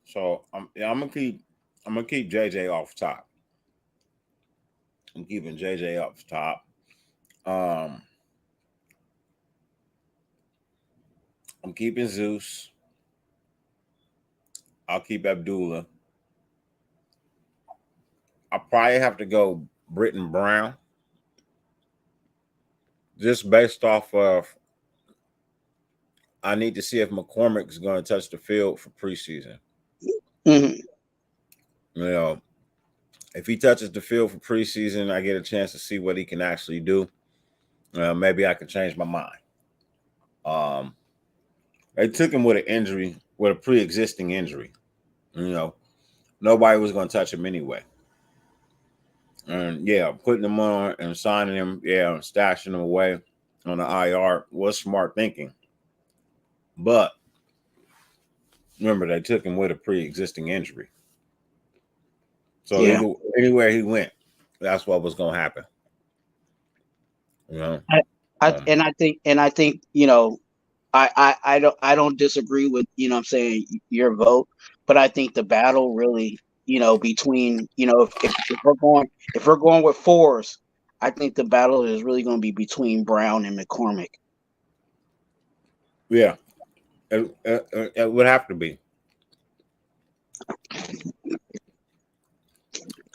So I'm gonna keep JJ off top. I'm keeping JJ off top. I'm keeping Zeus. I'll keep Abdullah. I'll probably have to go Britton Brown. Just based off of I need to see if McCormick is going to touch the field for preseason. Mm-hmm. If he touches the field for preseason, I get a chance to see what he can actually do. maybe I can change my mind. They took him with an injury, with a pre-existing injury. You know, nobody was going to touch him anyway. And yeah, putting him on and signing him, stashing him away on the IR was smart thinking. But remember, they took him with a pre-existing injury. So anywhere he went, that's what was going to happen. You know, I think you know, I don't disagree with, you know what I'm saying, your vote, but I think the battle really, you know, between, you know, if we're going with fours, I think the battle is really going to be between Brown and McCormick. Yeah, it would have to be.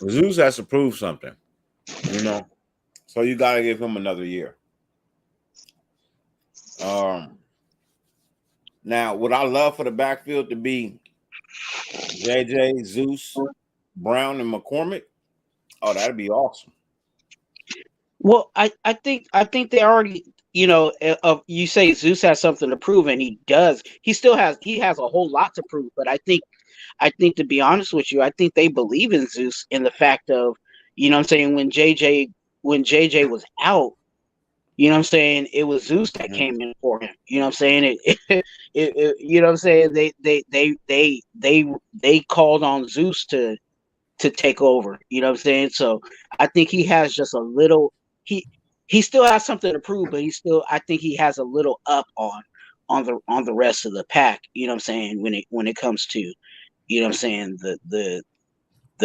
Zeus has to prove something, you know, so you got to give him another year. Now, would I love for the backfield to be JJ, Zeus, Brown, and McCormick? Oh, that'd be awesome. Well, I think they already, you know, you say Zeus has something to prove, and he does. He has a whole lot to prove. But I think to be honest with you, I think they believe in Zeus in the fact of, you know what I'm saying, when JJ was out, you know what I'm saying, it was Zeus that came in for him. You know what I'm saying? You know what I'm saying? They called on Zeus to take over. You know what I'm saying? So I think he has just a little. He still has something to prove, but I think he has a little up on the rest of the pack. You know what I'm saying? When it comes to, you know what I'm saying, the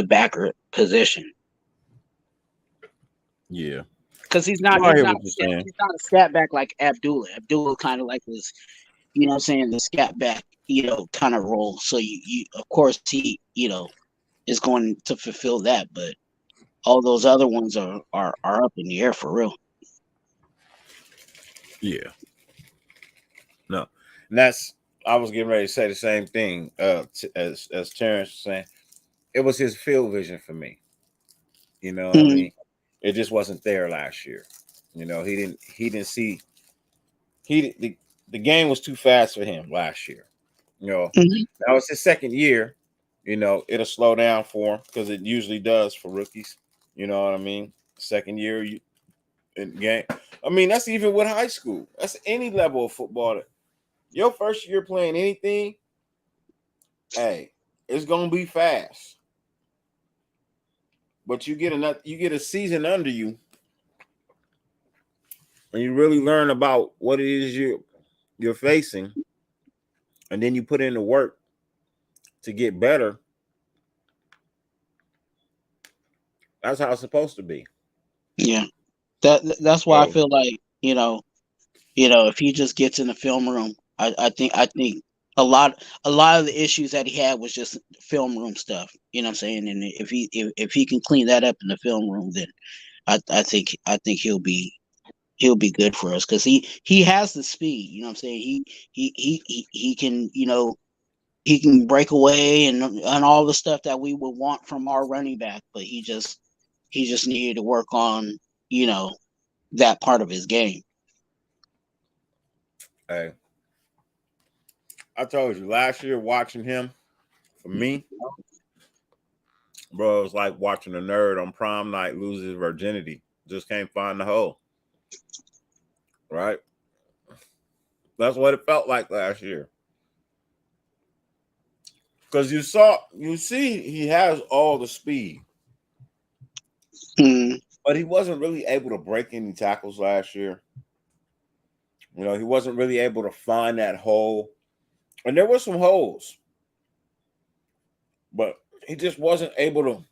backer position. Yeah. Because he's not a scat back like Abdullah. Abdullah kind of like this, you know what I'm saying, the scat back, you know, kind of role. So you of course he, you know, is going to fulfill that, but all those other ones are up in the air for real. Yeah. No. And I was getting ready to say the same thing as Terrence was saying. It was his field vision for me. You know what I mean? It just wasn't there last year. You know, he didn't see the game was too fast for him last year. You know, now it's his second year. You know, it'll slow down for him because it usually does for rookies. You know what I mean? Second year in game. I mean, that's even with high school. That's any level of football. Your first year playing anything, hey, it's gonna be fast. But you get a season under you, and you really learn about what it is you're facing, and then you put in the work to get better. That's how it's supposed to be. Yeah, that's why I feel like, you know, if he just gets in the film room, I think a lot of the issues that he had was just film room stuff. You know what I'm saying? And if he can clean that up in the film room, then I think he'll be good for us, because he has the speed. You know what I'm saying? He can, you know, he can break away and all the stuff that we would want from our running back, but he just needed to work on, you know, that part of his game. Hey, I told you last year watching him, for me, bro, it was like watching a nerd on prom night lose his virginity. Just can't find the hole. Right? That's what it felt like last year. Because you see he has all the speed. But he wasn't really able to break any tackles last year. You know, he wasn't really able to find that hole. And there were some holes. But he just wasn't able to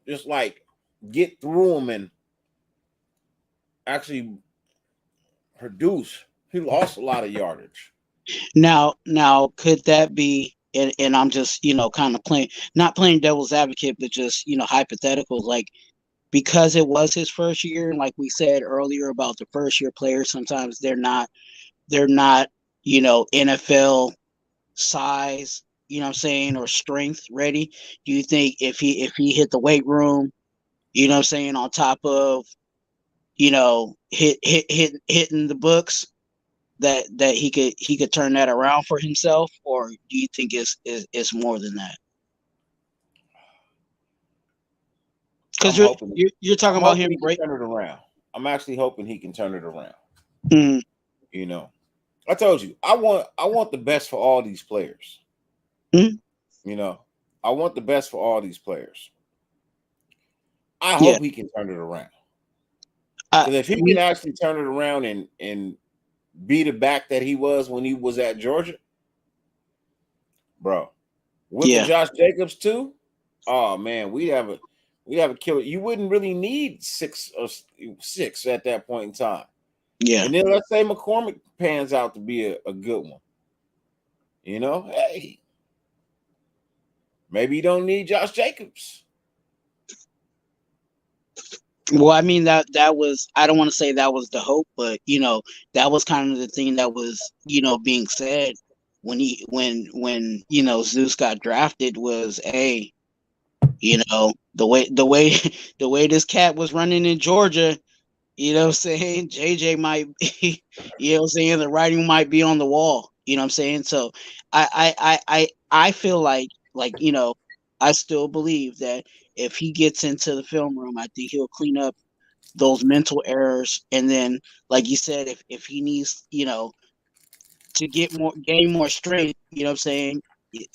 just like get through them and actually produce. He lost a lot of yardage. Now could that be, and I'm just, you know, kind of not playing devil's advocate, but just, you know, hypothetical, like, because it was his first year, and like we said earlier about the first year players, sometimes they're not, you know, NFL size, you know what I'm saying, or strength ready. Do you think if he hit the weight room, you know what I'm saying, on top of, hitting the books, that he could turn that around for himself, or do you think it's more than that? Because you're talking I'm about hoping him he can turn it around. I'm actually hoping he can turn it around. Mm. You know, I told you I want the best for all these players. Mm. You know, I want the best for all these players. I Yeah. hope he can turn it around. Because if he can actually turn it around and be the back that he was when he was at Georgia, bro, with the Josh Jacobs too, oh man, we have a killer. You wouldn't really need six at that point in time. Yeah. And then let's say McCormick pans out to be a good one. You know, hey, maybe you don't need Josh Jacobs. Well, I mean that was, I don't want to say that was the hope, but that was kind of the thing that was being said when Zeus got drafted was, hey, the way the way this cat was running in Georgia, what I'm saying, JJ might be, what I'm saying, the writing might be on the wall, what I'm saying. So I feel like I still believe that if he gets into the film room, I think he'll clean up those mental errors. And then, like you said, if he needs, to gain more strength, what I'm saying,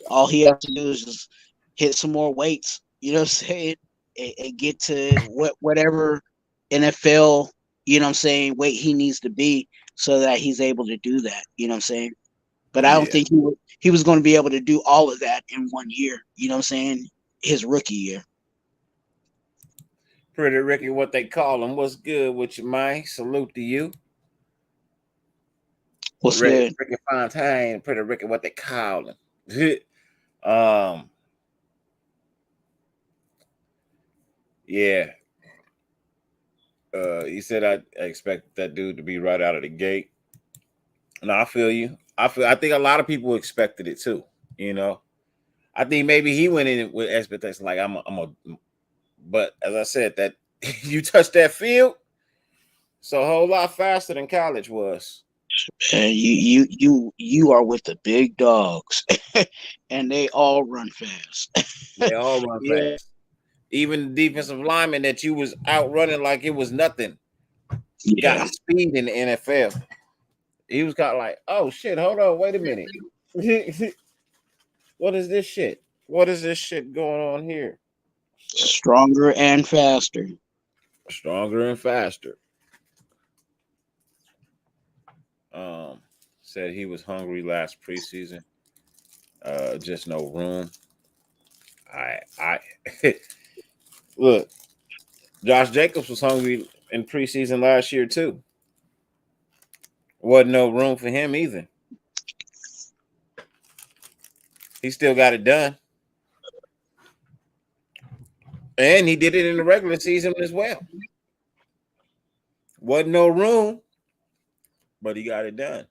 all he has to do is just hit some more weights, what I'm saying, and get to whatever NFL, what I'm saying, weight he needs to be, so that he's able to do that, what I'm saying. But I don't think he was going to be able to do all of that in 1 year, what I'm saying, his rookie year. Pretty Ricky, what they call him. What's good with you, man? Salute to you. What's good? Ricky Fontaine, Pretty Ricky, what they call him. Yeah. He said I expect that dude to be right out of the gate. No, I feel you. I think a lot of people expected it too. I think maybe he went in with expectations like but as I said, that you touch that field, so a whole lot faster than college was. And you are with the big dogs, and they all run fast. They all run fast. Even the defensive lineman that you was outrunning like it was nothing got speed in the NFL. He was kind of like, oh shit, hold on, wait a minute. What is this shit? What is this shit going on here? Stronger and faster. Stronger and faster. Said he was hungry last preseason. Just no room. I look, Josh Jacobs was hungry in preseason last year too. Wasn't no room for him either. He still got it done. And he did it in the regular season as well. Wasn't no room, but he got it done.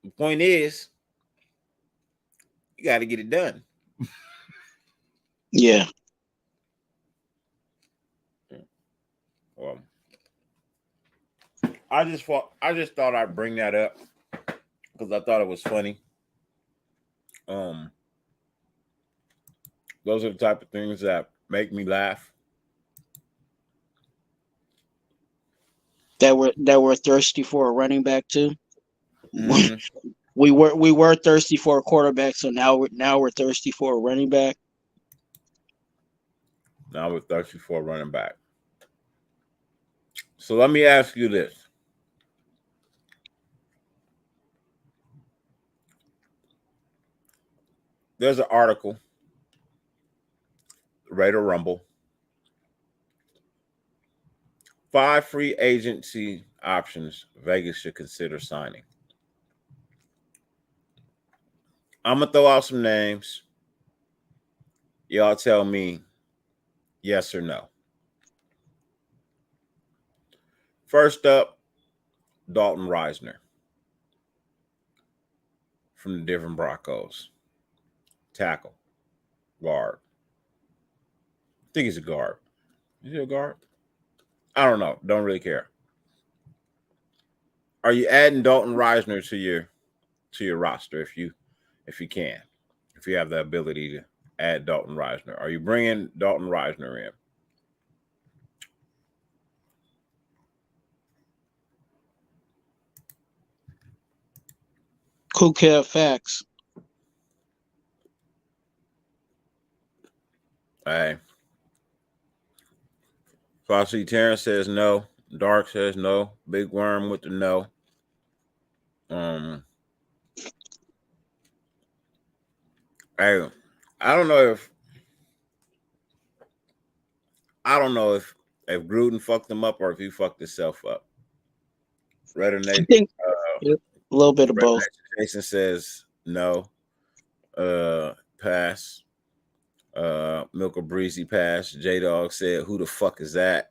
The point is, you got to get it done. Yeah. Well, I just thought I'd bring that up because I thought it was funny. Those are the type of things that make me laugh. That were thirsty for a running back too. Mm-hmm. We were thirsty for a quarterback, so now we're thirsty for a running back. Now we're thirsty for a running back. So let me ask you this. There's an article, Raider Rumble. 5 free agency options Vegas should consider signing. I'm going to throw out some names. Y'all tell me yes or no. First up, Dalton Risner from the Denver Broncos. Tackle. Guard. I think he's a guard. Is he a guard? I don't know. Don't really care. Are you adding Dalton Reisner to your roster if you can, if you have the ability to add Dalton Reisner? Are you bringing Dalton Reisner in? Cool care facts. Hey. So I see Terrence says no. Dark says no. Big Worm with the no. Hey, I don't know if Gruden fucked him up or if he fucked himself up. Redder I Nation, think a little bit of both. Jason says no. Pass. Milk Breezy pass. J Dog said, "Who the fuck is that?"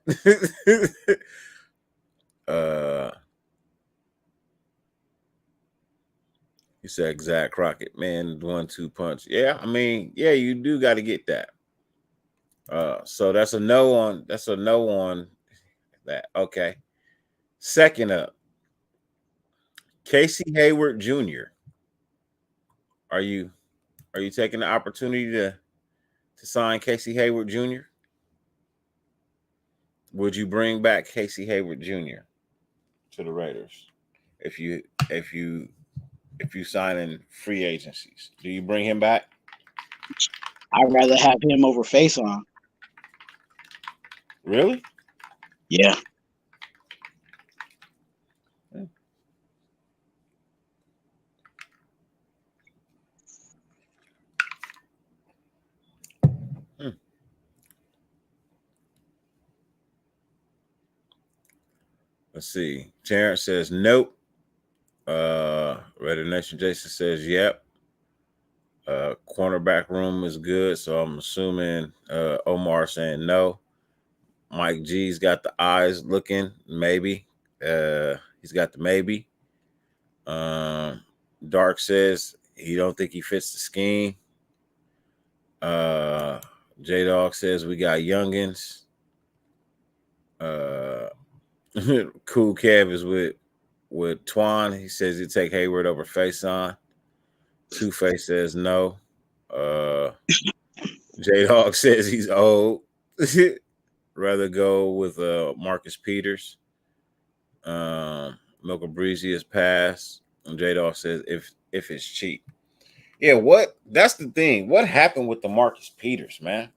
He said, "Zach Crockett, man, 1-2 punch." Yeah, I mean, yeah, you do got to get that. So that's a no on that. Okay. Second up, Casey Hayward Jr. Are you taking the opportunity to sign Casey Hayward Jr.? Would you bring back Casey Hayward Jr. to the Raiders if you sign in free agencies? Do you bring him back? I'd rather have him over Faison. Really? Yeah. Let's see. Terrence says nope. Redder Nation Jason says yep. Cornerback room is good, so I'm assuming Omar saying no. Mike G's got the eyes looking, maybe. He's got the maybe. Dark says he don't think he fits the scheme. J Dog says we got youngins. Cool Kev is with Twan. He says he'd take Hayward over Faison. Two Face says no. J Dog says he's old. Rather go with Marcus Peters. Milka Breezy is passed. And J Dog says if it's cheap. Yeah, that's the thing. What happened with the Marcus Peters, man?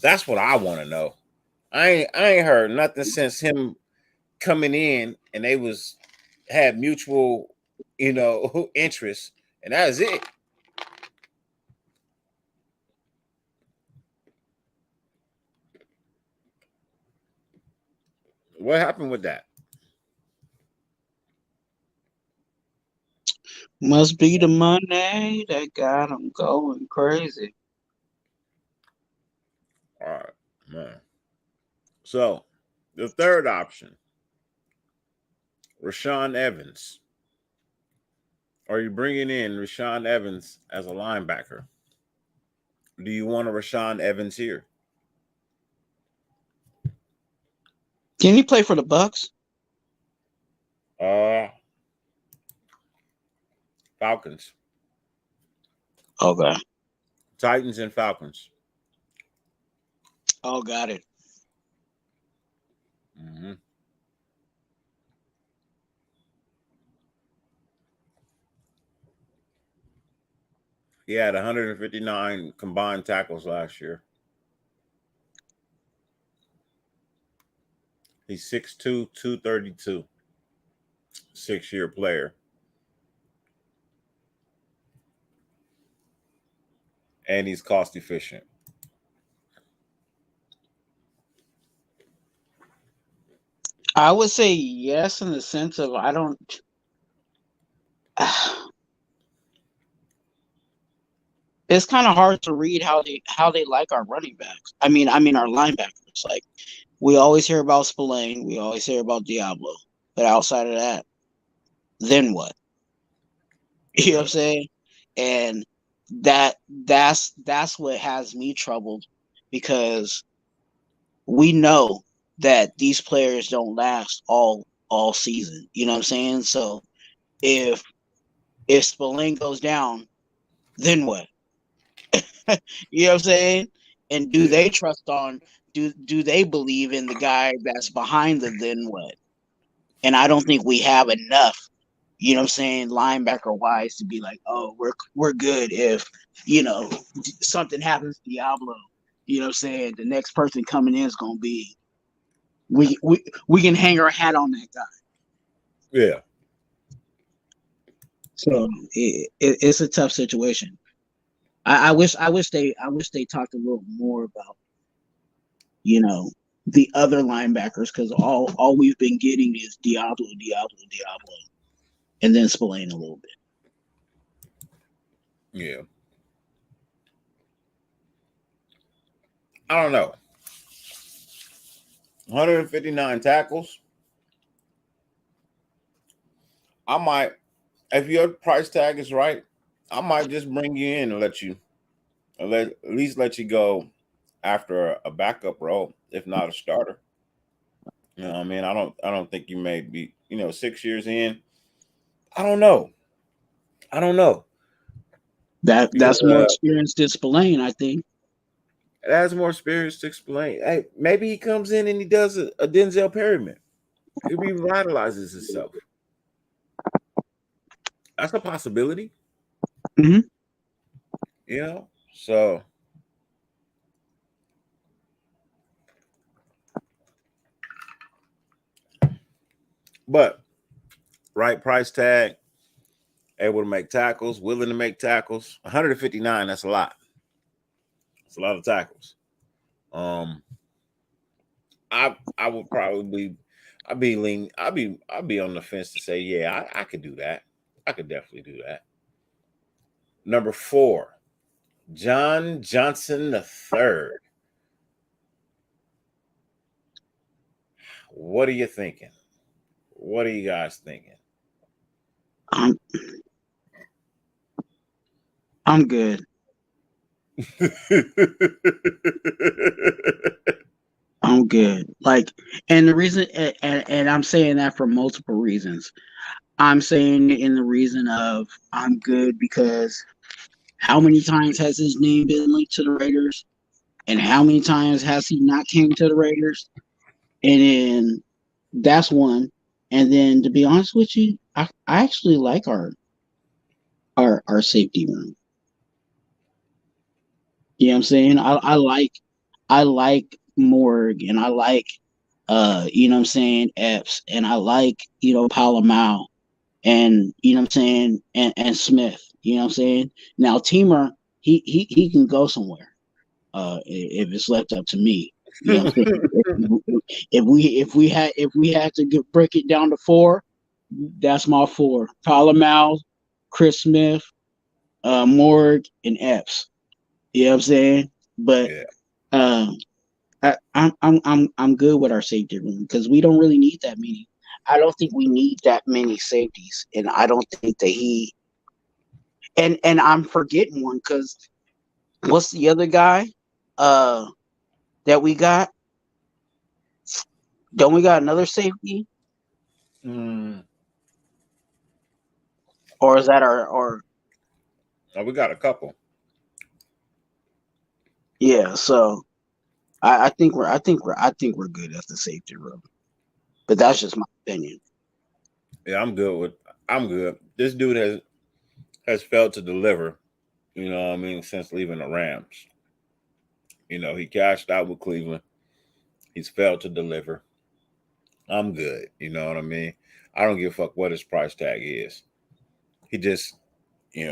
That's what I want to know. I ain't heard nothing since him coming in, and they had mutual, interest, and that is it. What happened with that? Must be the money that got him going crazy. All right, man. So, the third option, Rashaan Evans. Are you bringing in Rashaan Evans as a linebacker? Do you want a Rashaan Evans here? Can he play for the Bucks? Falcons. Okay. Titans and Falcons. Oh, got it. Mm-hmm. He had 159 combined tackles last year. He's 6'2", 232. 6-year player. And he's cost efficient. I would say yes in the sense of I don't. It's kind of hard to read how they like our running backs. I mean our linebackers. Like we always hear about Spillane, we always hear about Diablo, but outside of that, then what? You know what I'm saying? And that's what has me troubled because we know that these players don't last all season. You know what I'm saying? So if Spillane goes down, then what? You know what I'm saying? And do they trust on do they believe in the guy that's behind the then what? And I don't think we have enough, you know what I'm saying, linebacker wise to be like, oh, we're good if, you know, something happens to Diablo. You know what I'm saying? The next person coming in is gonna be we can hang our hat on that guy. Yeah. So it's a tough situation. I wish they talked a little more about, you know, the other linebackers, because all we've been getting is Diablo, and then Spillane a little bit. Yeah. I don't know. 159 tackles. I might, if your price tag is right, I might just bring you in and let you go after a backup role, if not a starter. You know what I mean? I don't think you may be, 6 years in. I don't know. That's more experience than Spillane, I think. It has more experience to explain. Hey, maybe he comes in and he does a Denzel Perryman. He revitalizes himself. That's a possibility. Mm-hmm. So but right price tag, able to make tackles, willing to make tackles. 159, that's a lot. It's a lot of tackles. I would probably I'd be on the fence to say, yeah, I could do that. I could definitely do that. Number 4, John Johnson III. What are you thinking? What are you guys thinking? I'm good. I'm good. Like, and the reason, and I'm saying that for multiple reasons. I'm saying it in the reason of I'm good because how many times has his name been linked to the Raiders, and how many times has he not came to the Raiders? And then that's one. And then to be honest with you, I actually like our safety room. You know what I'm saying? I like Morg, and I like you know what I'm saying, Epps, and I like, Palomau, and you know what I'm saying, and Smith, you know what I'm saying? Now Teamer, he can go somewhere if it's left up to me. You know what I'm saying? If we had to break it down to 4, that's my 4. Palomau, Chris Smith, Morg, and Epps. You know what I'm saying? But Yeah. I'm good with our safety room because we don't really need that many. I don't think we need that many safeties, and I don't think that he. And I'm forgetting one because what's the other guy that we got? Don't we got another safety? Or is that our? Oh, we got a couple. Yeah, so I think we're good at the safety room, but that's just my opinion. Yeah, I'm good. This dude has failed to deliver, you know what I mean, since leaving the Rams. He cashed out with Cleveland. He's failed to deliver. I'm good. You know what I mean? I don't give a fuck what his price tag is. He just, he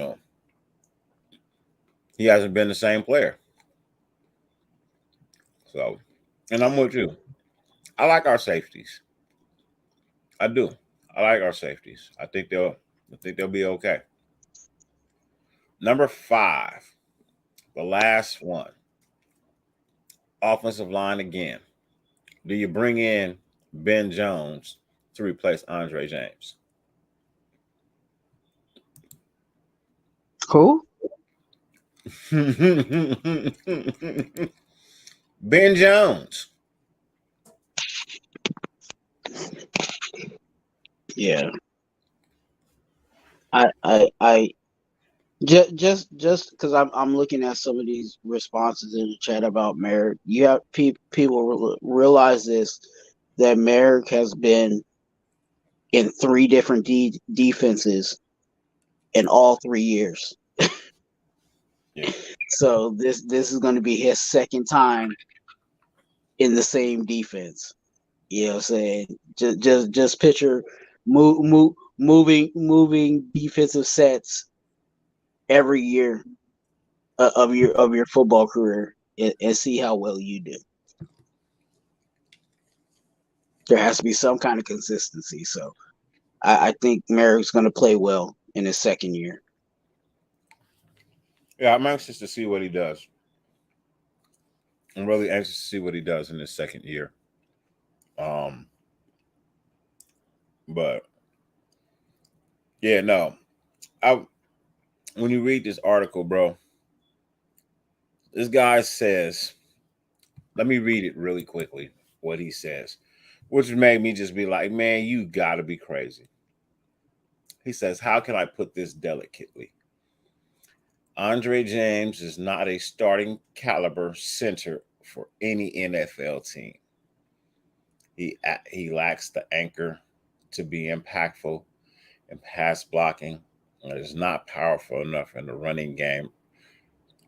hasn't been the same player. So, and I'm with you. I like our safeties. I do. I like our safeties. I think they'll be okay. Number 5, the last one. Offensive line again. Do you bring in Ben Jones to replace Andre James? Who? Ben Jones. Yeah. I just because I'm looking at some of these responses in the chat about Merrick. You have people realize this, that Merrick has been in three different defenses in all 3 years. Yeah. So this is going to be his second time in the same defense. You know what I'm saying? Just picture moving defensive sets every year of your football career, and see how well you do. There has to be some kind of consistency. So I think Merrick's going to play well in his second year. Yeah, I'm anxious to see what he does. I'm really anxious to see what he does in his second year. But yeah, no. When you read this article, bro, this guy says, let me read it really quickly, what he says, which made me just be like, man, you gotta be crazy. He says, how can I put this delicately? Andre James is not a starting caliber center for any NFL team. He lacks the anchor to be impactful in pass blocking and is not powerful enough in the running game.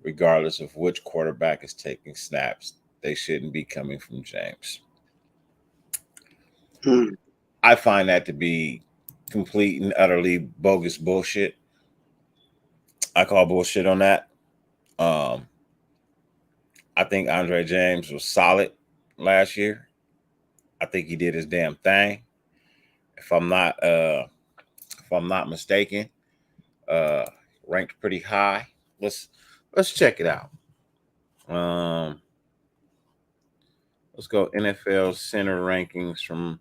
Regardless of which quarterback is taking snaps, they shouldn't be coming from James. I find that to be complete and utterly bogus bullshit. I call bullshit on that. I think Andre James was solid last year. I think he did his damn thing. If I'm not mistaken, ranked pretty high. Let's check it out. Let's go NFL center rankings from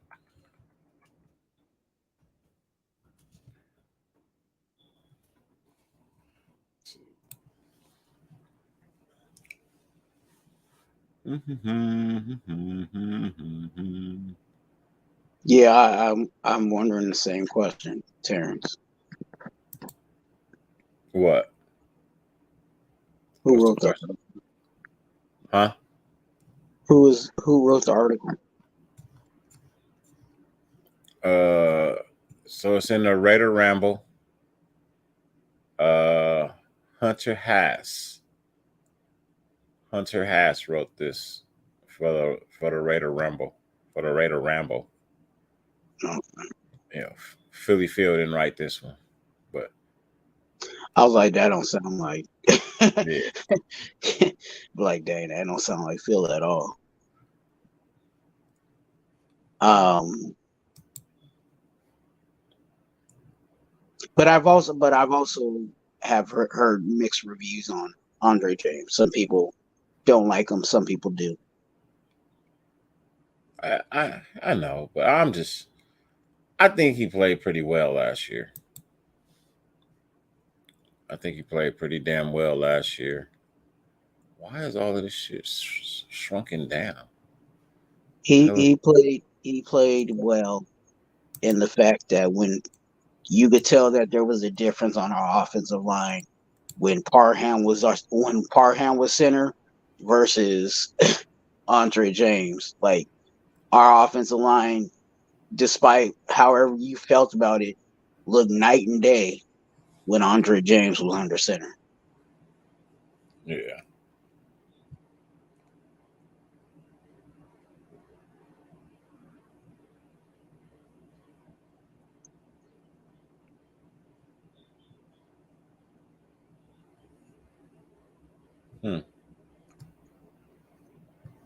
Yeah, I'm wondering the same question, Terrence. What? Who What's wrote the the question? Huh? Who wrote the article? So it's in the Raider Ramble. Hunter Haas wrote this for the Raider Ramble. For the Raider Ramble. Oh. Yeah, Philly Field didn't write this one, but I was like, that don't sound like. yeah. Like, dang, that don't sound like Phil at all. But I've also have heard mixed reviews on Andre James. Some people don't like him. Some people do. I know, but I think he played pretty well last year. I think he played pretty damn well last year. Why is all of this shit shrunken down? He played well in the fact that when you could tell that there was a difference on our offensive line when Parham was center versus Andre James. Like, our offensive line, despite however you felt about it, looked night and day when Andre James was under center. Yeah.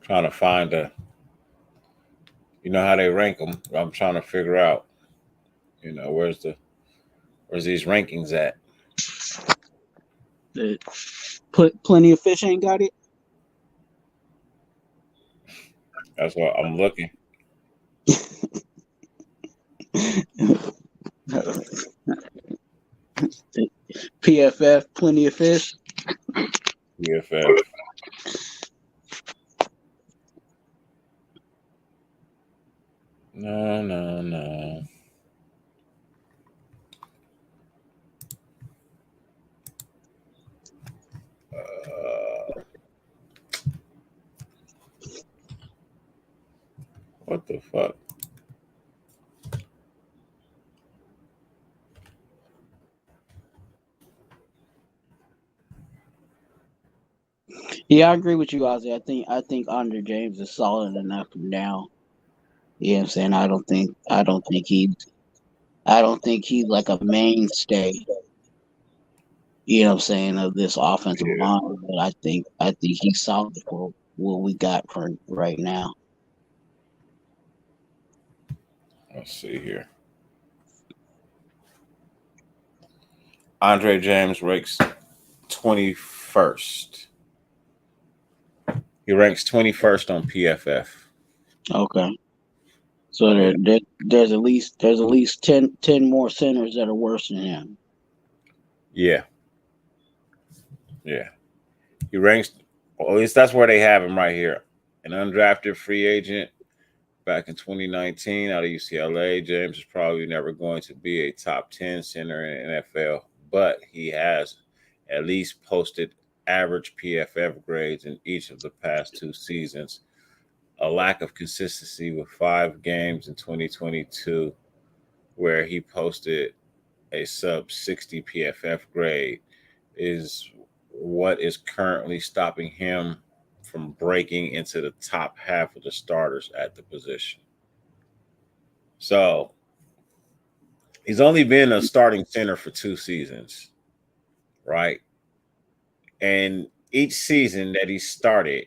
Trying to find you know how they rank them. I'm trying to figure out, where's these rankings at? Plenty of Fish ain't got it. That's what I'm looking. PFF, Plenty of Fish. PFF. No. What the fuck? Yeah, I agree with you, Ozzy. I think Andre James is solid enough now. You know what I'm saying? I don't think he's like a mainstay, you know what I'm saying, of this offensive Yeah. line, but I think he's solid for what we got for right now. Let's see here. Andre James ranks 21st. He ranks 21st on PFF. Okay. So Yeah. there's at least 10 more centers that are worse than him. Yeah. Yeah. He ranks, well, at least that's where they have him right here. An undrafted free agent back in 2019 out of UCLA. James is probably never going to be a top 10 center in the NFL, but he has at least posted average PFF grades in each of the past 2 seasons. A lack of consistency with 5 games in 2022 where he posted a sub 60 PFF grade is what is currently stopping him from breaking into the top half of the starters at the position. So he's only been a starting center for 2 seasons, right? And each season that he started,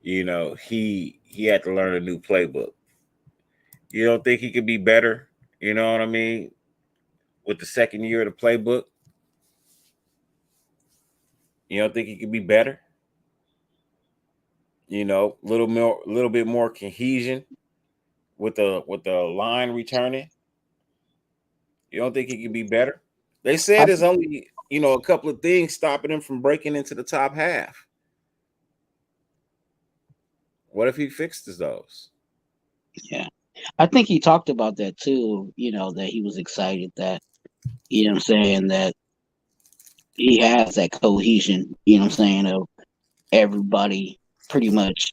he had to learn a new playbook. You don't think he could be better? You know what I mean? With the second year of the playbook, you don't think he could be better? A little bit more cohesion with the line returning. You don't think he could be better? They said there's only a couple of things stopping him from breaking into the top half. What if he fixes those? Yeah. I think he talked about that too, that he was excited that, you know what I'm saying, that he has that cohesion, you know what I'm saying, of everybody pretty much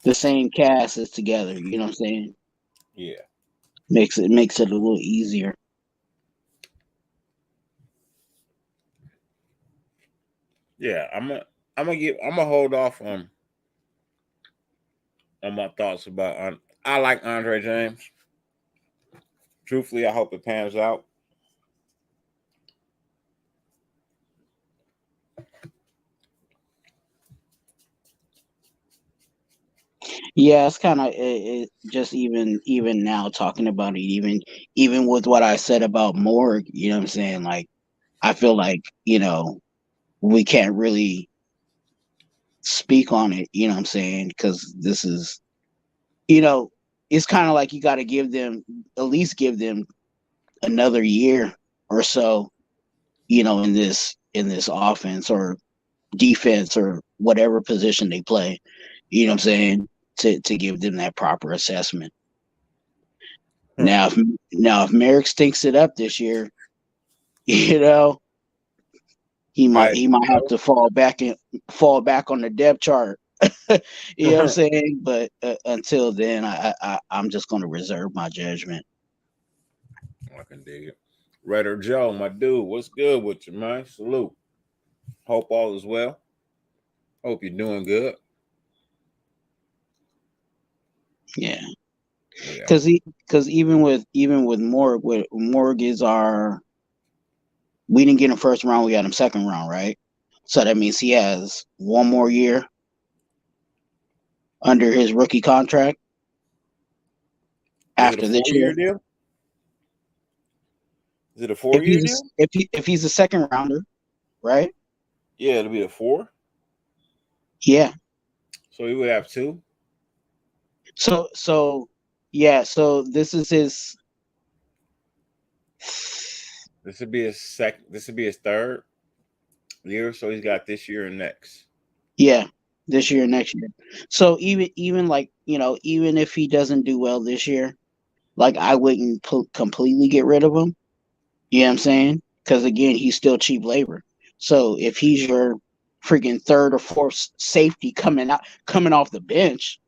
the same cast is together, you know what I'm saying? Yeah. Makes it a little easier. Yeah, I'm gonna hold off on my thoughts about I like Andre James. Truthfully, I hope it pans out. Yeah, it's kind of just even now talking about it, even with what I said about Morg, you know what I'm saying? Like, I feel like, we can't really speak on it, you know what I'm saying? Because this is, it's kind of like you got to at least give them another year or so, in this offense or defense or whatever position they play, you know what I'm saying? To give them that proper assessment. Now, if Merrick stinks it up this year, he might have to fall back on the depth chart. You know what I'm saying? But until then, I'm just going to reserve my judgment. I can dig it. Redder Joe, my dude, what's good with you, man? Salute. Hope all is well. Hope you're doing good. Yeah. Because even with Morg is we didn't get him first round, we got him second round, right? So that means he has one more year under his rookie contract after this year. Deal? Is it a 4-year deal? If he's a second rounder, right? Yeah, it'll be a 4. Yeah. So he would have 2. So yeah. So this is his. This would be his second. This would be his 3rd year. So he's got this year and next. Yeah, this year and next year. So even like even if he doesn't do well this year, like I wouldn't completely get rid of him. You know what I'm saying? Because again, he's still cheap labor. So if he's your freaking 3rd or 4th safety coming off the bench,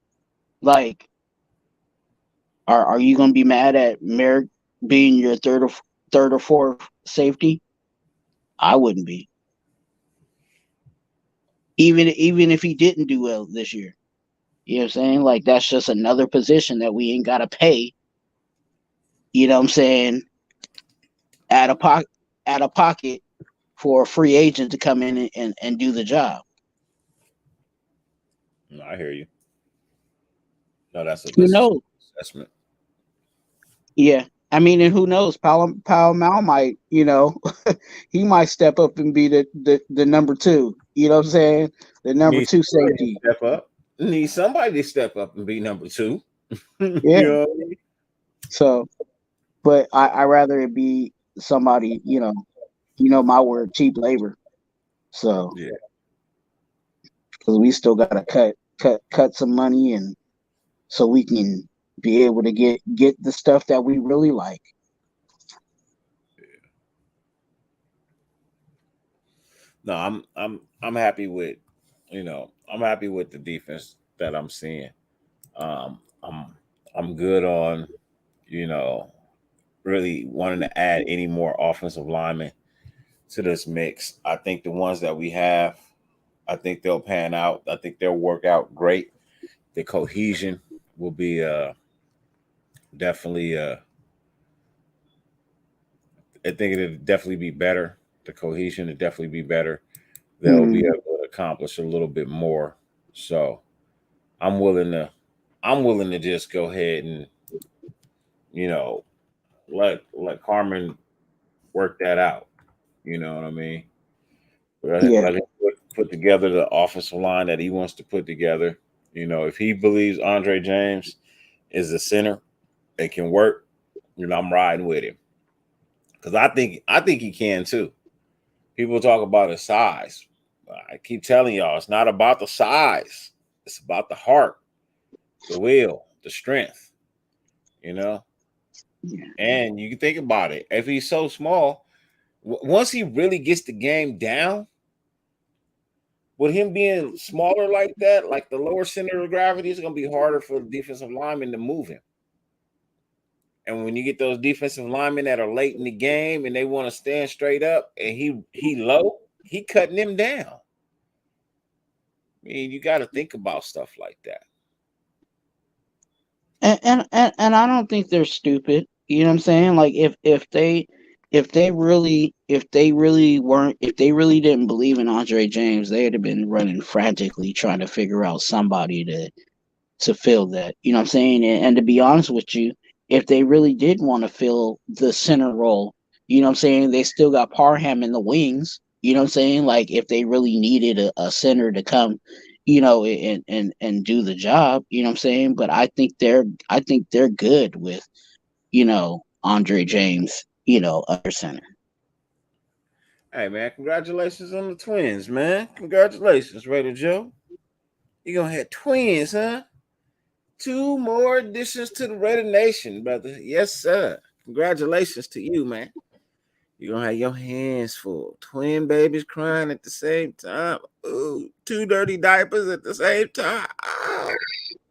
Like, are you gonna be mad at Merrick being your third or fourth safety? I wouldn't be. Even if he didn't do well this year. You know what I'm saying? Like, that's just another position that we ain't gotta pay. You know what I'm saying? Out of pocket for a free agent to come in and do the job. No, I hear you. No, that's a Who knows? assessment. Yeah. I mean, and who knows? Powell Mal might, he might step up and be the number two. You know what I'm saying? The number Need two somebody to safety. step up. Need somebody to step up and be number two. Yeah. You know what I mean? So, but I rather it be somebody, my word, cheap labor. So, Yeah. because we still gotta cut some money, and so we can be able to get the stuff that we really like. No, I'm happy with, I'm happy with the defense that I'm seeing. I'm good on, you know, really wanting to add any more offensive linemen to this mix. I think the ones that we have, I think they'll pan out. I think they'll work out great. The cohesion will be definitely I think it'll definitely be better. The cohesion will definitely be better. They'll be able to accomplish a little bit more. So I'm willing to just go ahead and, you know, let Carmen work that out. You know what I mean? Yeah. Let him put together the offensive line that he wants to put together. You know, if he believes Andre James is the center, it can work. I'm riding with him because I think he can too. People talk about his size. I keep telling y'all, it's not about the size. It's about the heart, the will, the strength. You know, Yeah. and you can think about it. If he's so small, once he really gets the game down, with him being smaller like that, like the lower center of gravity, it's going to be harder for the defensive linemen to move him. And when you get those defensive linemen that are late in the game and they want to stand straight up and he low, he cutting them down. I mean, you got to think about stuff like that. And I don't think they're stupid. You know what I'm saying? Like, if they really didn't believe in Andre James, they'd have been running frantically trying to figure out somebody to fill that. You know what I'm saying? And to be honest with you, if they really did want to fill the center role, you know what I'm saying, they still got Parham in the wings. You know what I'm saying? Like, if they really needed a center to come, and do the job, you know what I'm saying? But I think they're good with, Andre James, under center. Hey, man, congratulations on the twins, man. Congratulations, Raider Joe. You're going to have twins, huh? 2 more additions to the Raider Nation, brother. Yes, sir. Congratulations to you, man. You're going to have your hands full. Twin babies crying at the same time. Ooh, 2 dirty diapers at the same time. Oh.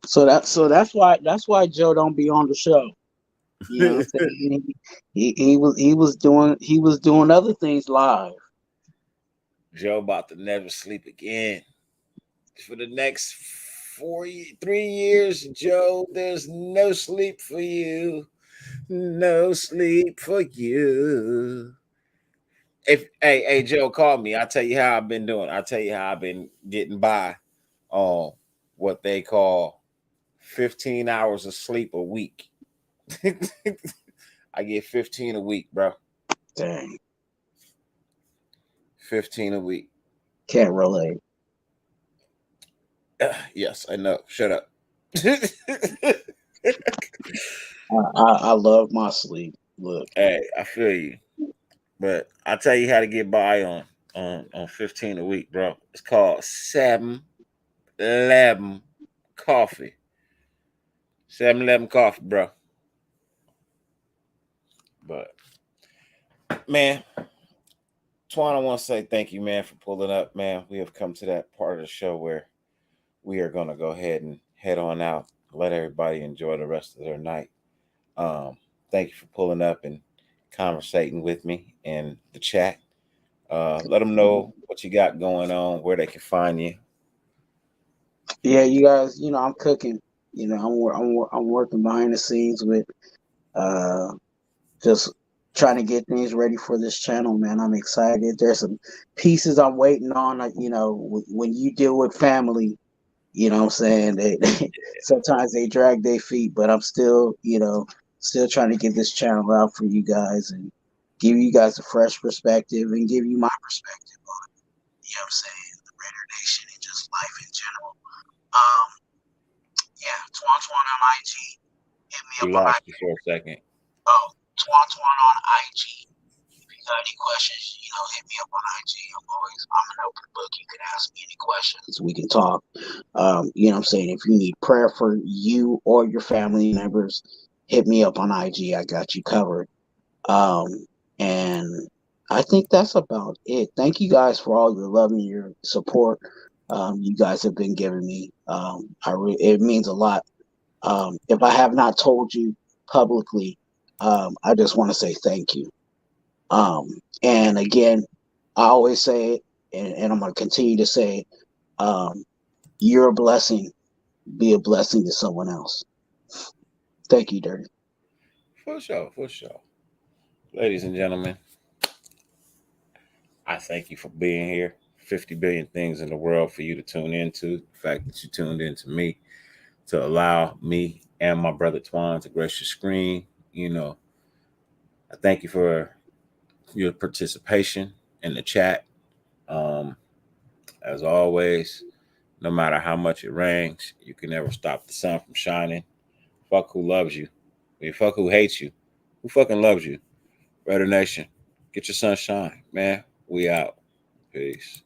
So that's why Joe don't be on the show. You know what I'm saying? He was doing other things live. Joe about to never sleep again. For the next 3 years, Joe, there's no sleep for you. No sleep for you. If hey Joe, call me. I'll tell you how I've been doing. I'll tell you how I've been getting by on what they call 15 hours of sleep a week. I get 15 a week, bro. Dang, 15 a week. can't relate. Yes, I know. Shut up. I love my sleep. Look, Hey, I feel you. But I'll tell you how to get by on 15 a week, bro. It's called 7-Eleven coffee. 7-Eleven coffee, bro. But man, Twan, I want to say thank you, man, for pulling up, man. We have come to that part of the show where we are going to go ahead and head on out. let everybody enjoy the rest of their night. Thank you for pulling up and conversating with me in the chat. Let them know what you got going on, where they can find you. Yeah, you guys, I'm cooking. I'm working behind the scenes with just trying to get things ready for this channel, man. I'm excited. There's some pieces I'm waiting on. When you deal with family, what I'm saying, they sometimes they drag their feet, but I'm still, still trying to get this channel out for you guys and give you guys a fresh perspective and give you my perspective on, what I'm saying, the Raider Nation and just life in general. Yeah, Twan Twan on IG. Hit me We up on lost IG. you for a second. Oh, Twan Twan on IG. If you got any questions, hit me up on IG. I'm an open book. You can ask me any questions. We can talk. What I'm saying? If you need prayer for you or your family members, hit me up on IG. I got you covered. And I think that's about it. Thank you guys for all your love and your support. You guys have been giving me. It means a lot. If I have not told you publicly, I just want to say thank you. And again, I always say it, and I'm going to continue to say it. You're a blessing. Be a blessing to someone else. Thank you, Dirty. For sure, for sure. Ladies and gentlemen, I thank you for being here. 50 billion things in the world for you to tune into. The fact that you tuned into me to allow me and my brother Twan to grace your screen. I thank you for your participation in the chat. As always, no matter how much it rains, you can never stop the sun from shining. Fuck who loves you. I mean, fuck who hates you. Who fucking loves you? Raider Nation, get your sunshine, man. We out. Peace.